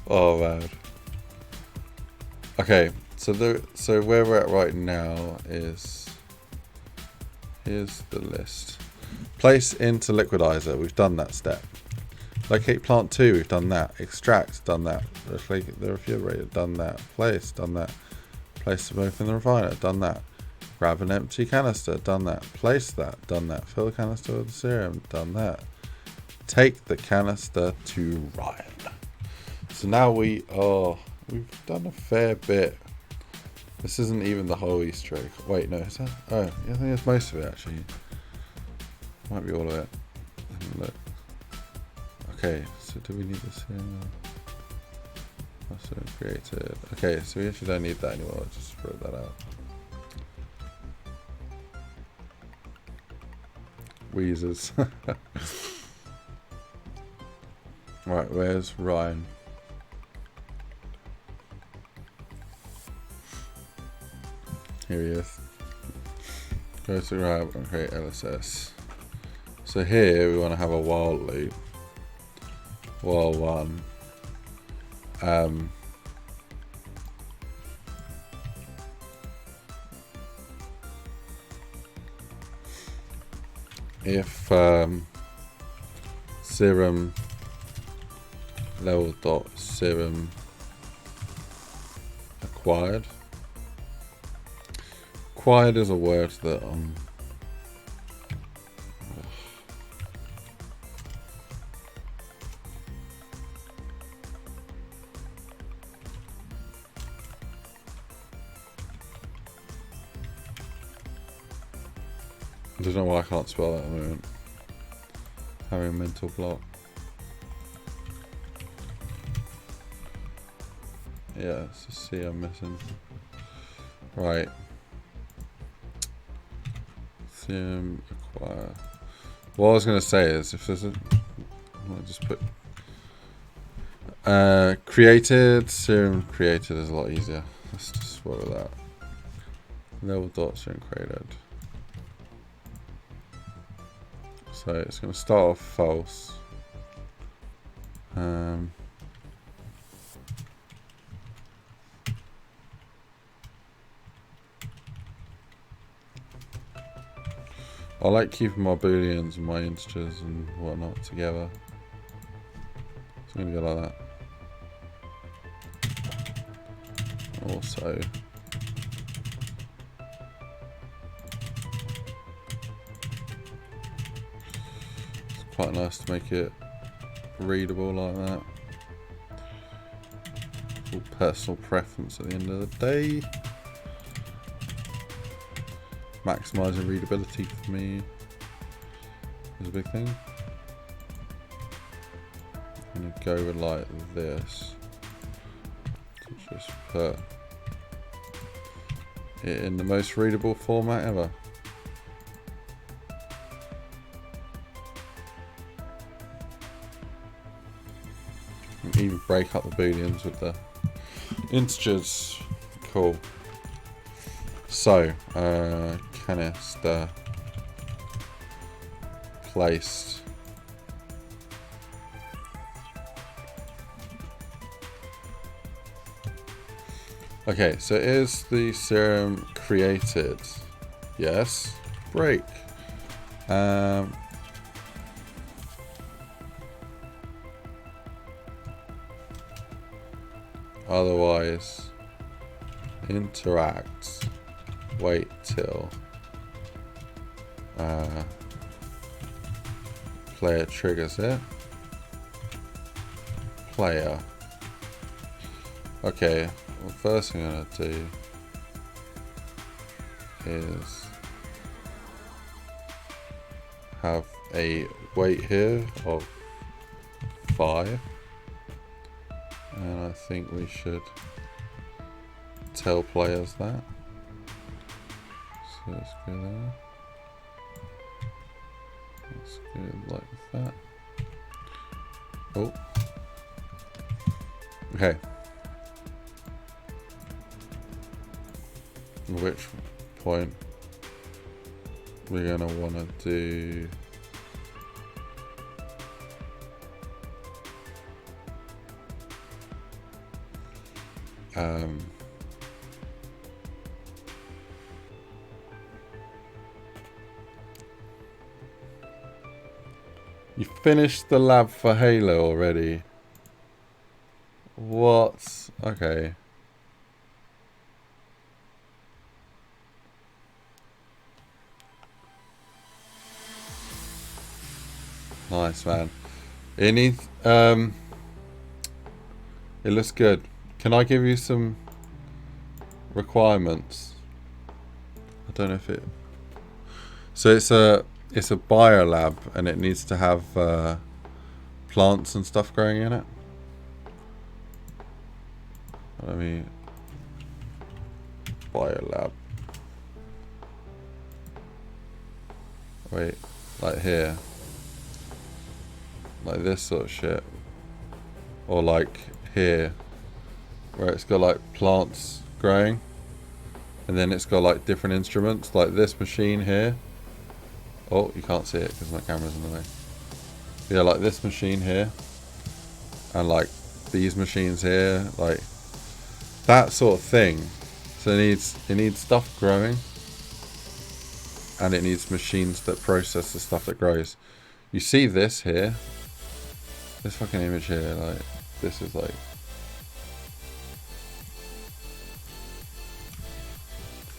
Oh man. Okay, so where we're at right now is, here's the list. Place into liquidizer, we've done that step. Locate plant 2, we've done that. Extract, done that. Locate the refrigerator, done that. Place, done that. Place the smoke in the refiner, done that. Grab an empty canister, done that. Place that, done that. Fill the canister with the serum, done that. Take the canister to Ryan. So now we've done a fair bit. This isn't even the whole Easter egg. Wait, no, is that? Oh, yeah, I think it's most of it actually. Might be all of it. Look. Okay, So do we need this here? Also created. Okay, so we actually don't need that anymore. I'll just throw that out. Wheezers. Right, where's Ryan? Here he is. Go to grab and create LSS. So here we want to have a while loop. While one. If serum level dot serum acquired. Acquired is a word that I don't know why I can't spell that at the moment. Having a mental block. Yeah, it's a C I'm missing. Right. Serum acquire. What I was going to say is, if there's a, I'll just put created, serum created is a lot easier. Let's just work with that. Level dot serum created. So it's going to start off false. I like keeping my booleans and my integers and whatnot together. So I'm going to go like that. Also, it's quite nice to make it readable like that. It's all personal preference at the end of the day. Maximizing readability for me is a big thing. I'm going to go with like this. So just put it in the most readable format ever. And even break up the booleans with the integers. Cool. So, canister placed. Okay, so is the serum created? Yes. Break. Otherwise, interacts. Wait till player triggers it. Player. Okay, well, first thing I'm gonna do is have a weight here of 5, and I think we should tell players that. So let's go there. Let's go like that. Oh. Okay. At which point we're gonna wanna do you finished the lab for Halo already? What? Okay. Nice, man. It needs, it looks good. Can I give you some requirements? I don't know if it... So it's a bio lab, and it needs to have plants and stuff growing in it. Let me biolab. Wait, like here, like this sort of shit, or like here, where it's got like plants growing, and then it's got like different instruments, like this machine here. Oh, you can't see it because my camera's in the way. Yeah, like this machine here, and like these machines here, like that sort of thing. So it needs stuff growing, and it needs machines that process the stuff that grows. You see this here, this fucking image here, like this is like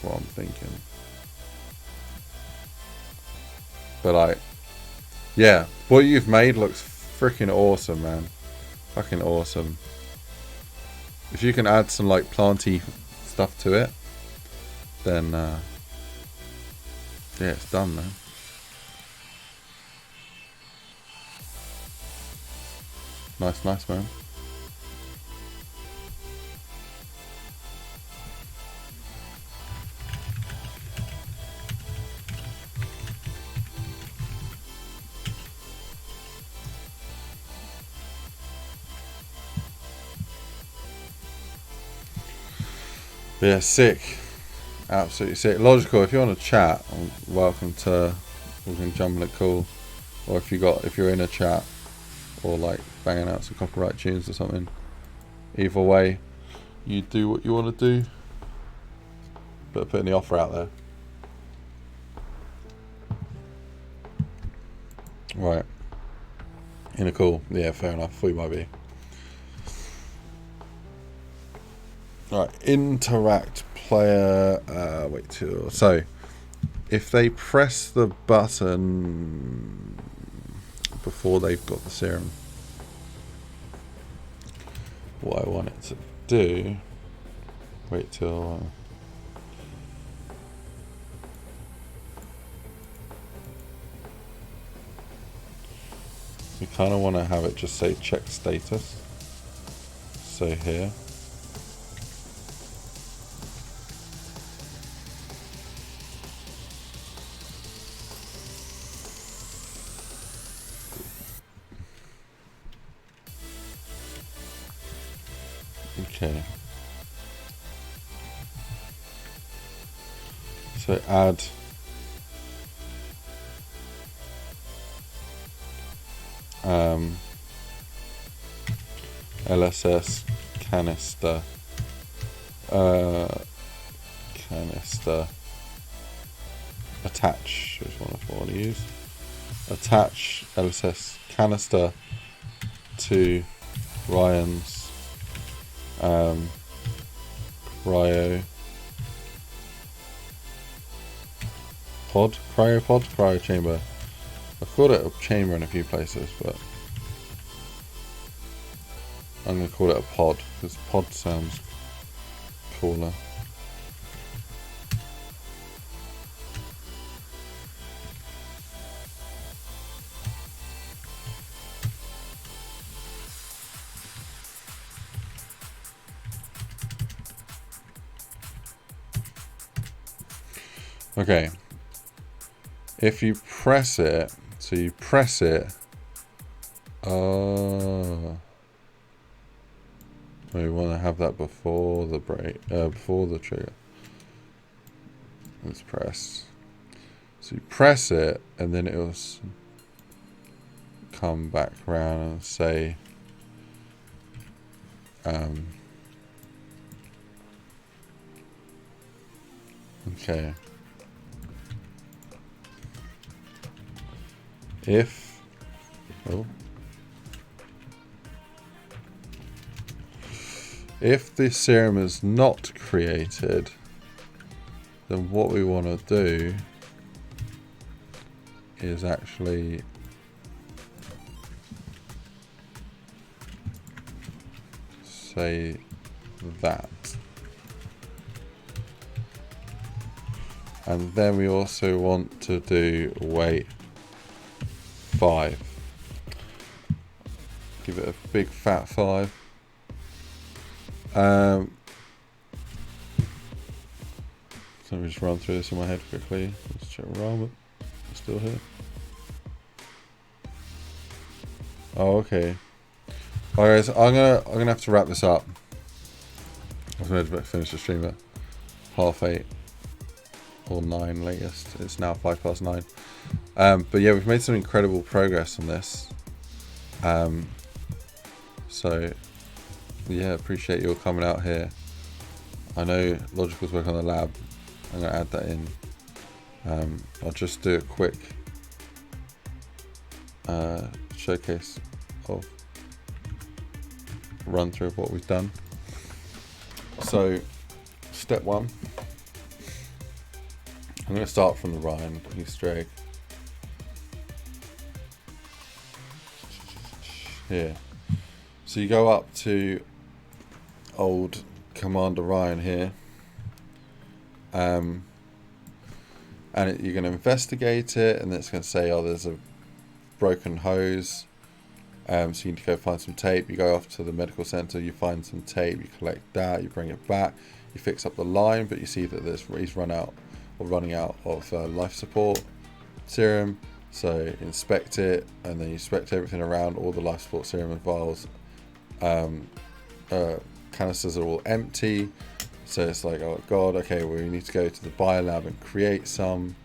what I'm thinking. But like, yeah, what you've made looks freaking awesome, man. Fucking awesome. If you can add some like planty stuff to it, then yeah, it's done, man. Nice, nice, man. Yeah, sick. Absolutely sick. Logical, if you want to chat, welcome to, we can jump in a call. Or if you're in a chat, or like banging out some copyright tunes or something. Either way, you do what you want to do. But putting the offer out there. Right. In a call. Yeah, fair enough. We might be. Right, interact player, wait till, so if they press the button before they've got the serum, what I want it to do, wait till, we kind of want to have it just say check status, so here. Okay. So add LSS canister attach is one I want to use. Attach LSS canister to Ryan's cryo chamber. I've called it a chamber in a few places, but I'm going to call it a pod because pod sounds cooler. Okay, if you press it, so you press it, we want to have that before the break, before the trigger. Let's press. So you press it, and then it will come back around and say, okay. If the serum is not created, then what we want to do is actually say that. And then we also want to do wait 5. Give it a big fat 5. So let me just run through this in my head quickly. Let's check Jerold. Still here. Oh, okay. Alright, guys, I'm gonna have to wrap this up. I was meant to finish the stream at 8:30 or 9 latest. It's now 9:05. But yeah, we've made some incredible progress on this. So yeah, appreciate you all coming out here. I know Logical's working on the lab. I'm gonna add that in. I'll just do a quick showcase of run through of what we've done. So step 1, I'm going to start from the Ryan Easter egg here. So you go up to old Commander Ryan here, and you're going to investigate it, and it's going to say, oh, there's a broken hose. So you need to go find some tape. You go off to the medical center, you find some tape, you collect that, you bring it back, you fix up the line, but you see that he's running out of life support serum. So inspect it, and then you inspect everything around. All the life support serum and vials, canisters are all empty. So it's like, oh god, okay, well, you need to go to the biolab and create some.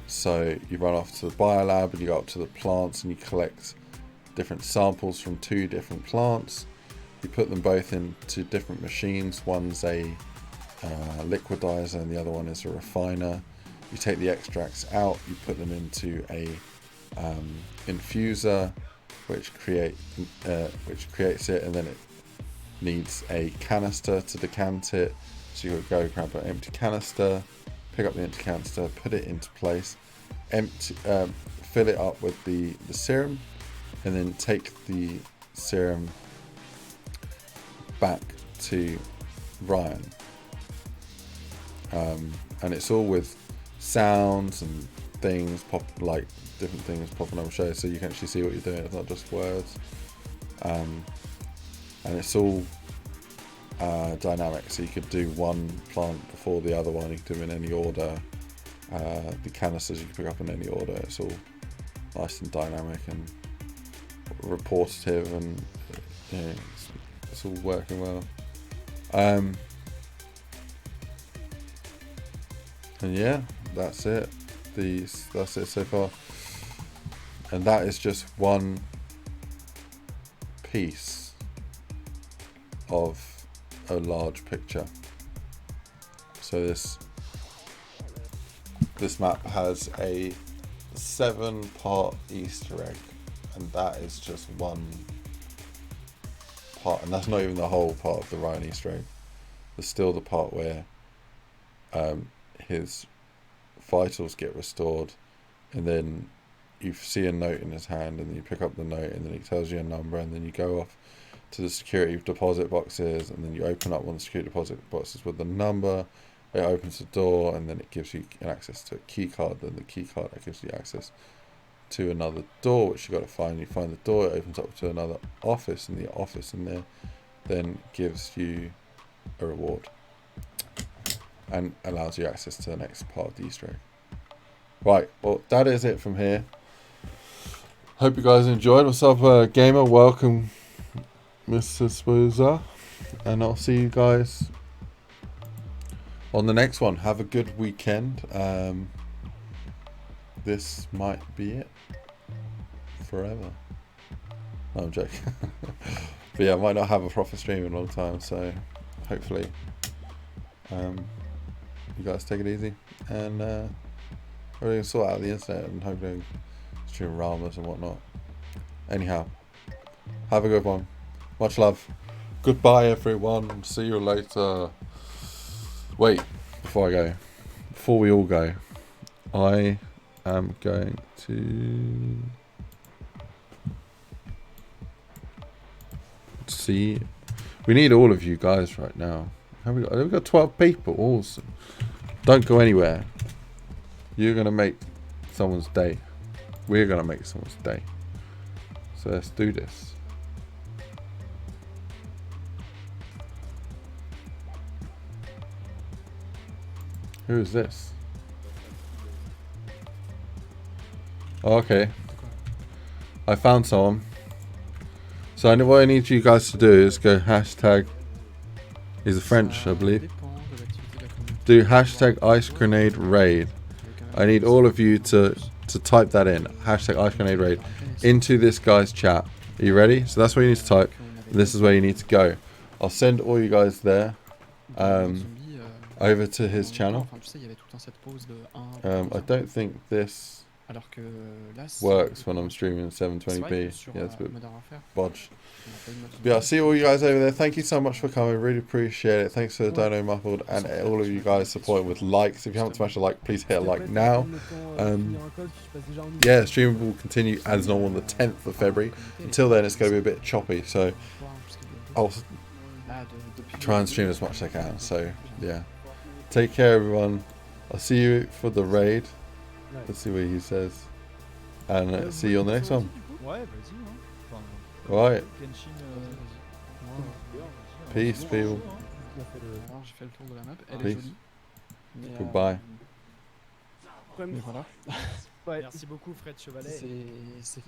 So you run off to the biolab and you go up to the plants and you collect different samples from 2 different plants. You put them both into different machines. One's a liquidizer and the other one is a refiner. You take the extracts out, you put them into a infuser, which creates it, and then it needs a canister to decant it. So you would go grab an empty canister, pick up the empty canister, put it into place, fill it up with the serum, and then take the serum back to Ryan. And it's all with sounds and things like different things popping on the show, so you can actually see what you're doing. It's not just words, and it's all dynamic. So you could do one plant before the other one. You could do them in any order. The canisters you can pick up in any order. It's all nice and dynamic and reportative, and it's all working well. And yeah, that's it. That's it so far. And that is just one piece of a large picture. So this map has a 7-part Easter egg, and that is just one part, and that's not even the whole part of the Ryan Easter egg. There's still the part where his vitals get restored, and then you see a note in his hand, and then you pick up the note, and then it tells you a number, and then you go off to the security deposit boxes, and then you open up one of the security deposit boxes with the number. It opens the door, and then it gives you access to a key card. Then the key card that gives you access to another door, which you got to find. You find the door, it opens up to another office, and the office in there then gives you a reward and allows you access to the next part of the Easter egg. Right, well, that is it from here. Hope you guys enjoyed. What's up, gamer? Welcome, Mr. Spoozer, and I'll see you guys on the next one. Have a good weekend. This might be it forever. No, I'm joking. But yeah, I might not have a proper stream in a long time, so hopefully you guys take it easy, and we're going to sort out the internet and hopefully stream Ramas and whatnot. Anyhow, have a good one. Much love. Goodbye, everyone. See you later. Wait, before we all go, I am going to see. We need all of you guys right now. We've got 12 people. Awesome. Don't go anywhere. You're gonna make someone's day. We're gonna make someone's day. So let's do this. Who is this? Oh, okay. I found someone. So what I need you guys to do is go hashtag. He's a French, I believe. Do hashtag IceGrenade raid. I need all of you to type that in. Hashtag IceGrenade raid into this guy's chat. Are you ready? So that's where you need to type. This is where you need to go. I'll send all you guys there. Over to his channel. I don't think this works when I'm streaming 720p. Yeah, it's a bit bodged. But yeah, I'll see all you guys over there. Thank you so much for coming. Really appreciate it. Thanks for the Dino Muffled and all of you guys supporting with likes. If you haven't smashed a like, please hit a like now. Yeah, streaming will continue as normal on the 10th of February. Until then, it's going to be a bit choppy. So I'll try and stream as much as I can. So yeah. Take care, everyone. I'll see you for the raid. Let's see what he says. And see you on the next one. Right. Peace, people. Peace. Goodbye. Merci beaucoup, Fred Chevalet. C'est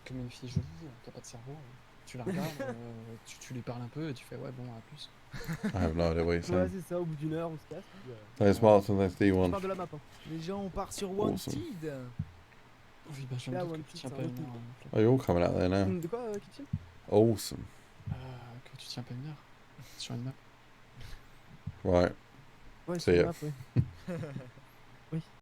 comme une fille jolie, qui a pas de cerveau. Tu la regardes, tu lui parles un peu et tu fais ouais, bon, à plus. I have no idea what you're saying. Ouais, c'est ça, au bout d'une heure, on se casse. Thanks, Martin. Thanks, On D1. part de la map. Hein. Les gens, on part sur Awesome. Wanted. Oui, bah, je me doute que tu tiens pas une heure. Oh, you're all coming out there now. De quoi, Kitchen? Awesome. Que tu tiens pas une heure sur une map. Right. Ouais, See ya. sur la map, ouais. Oui.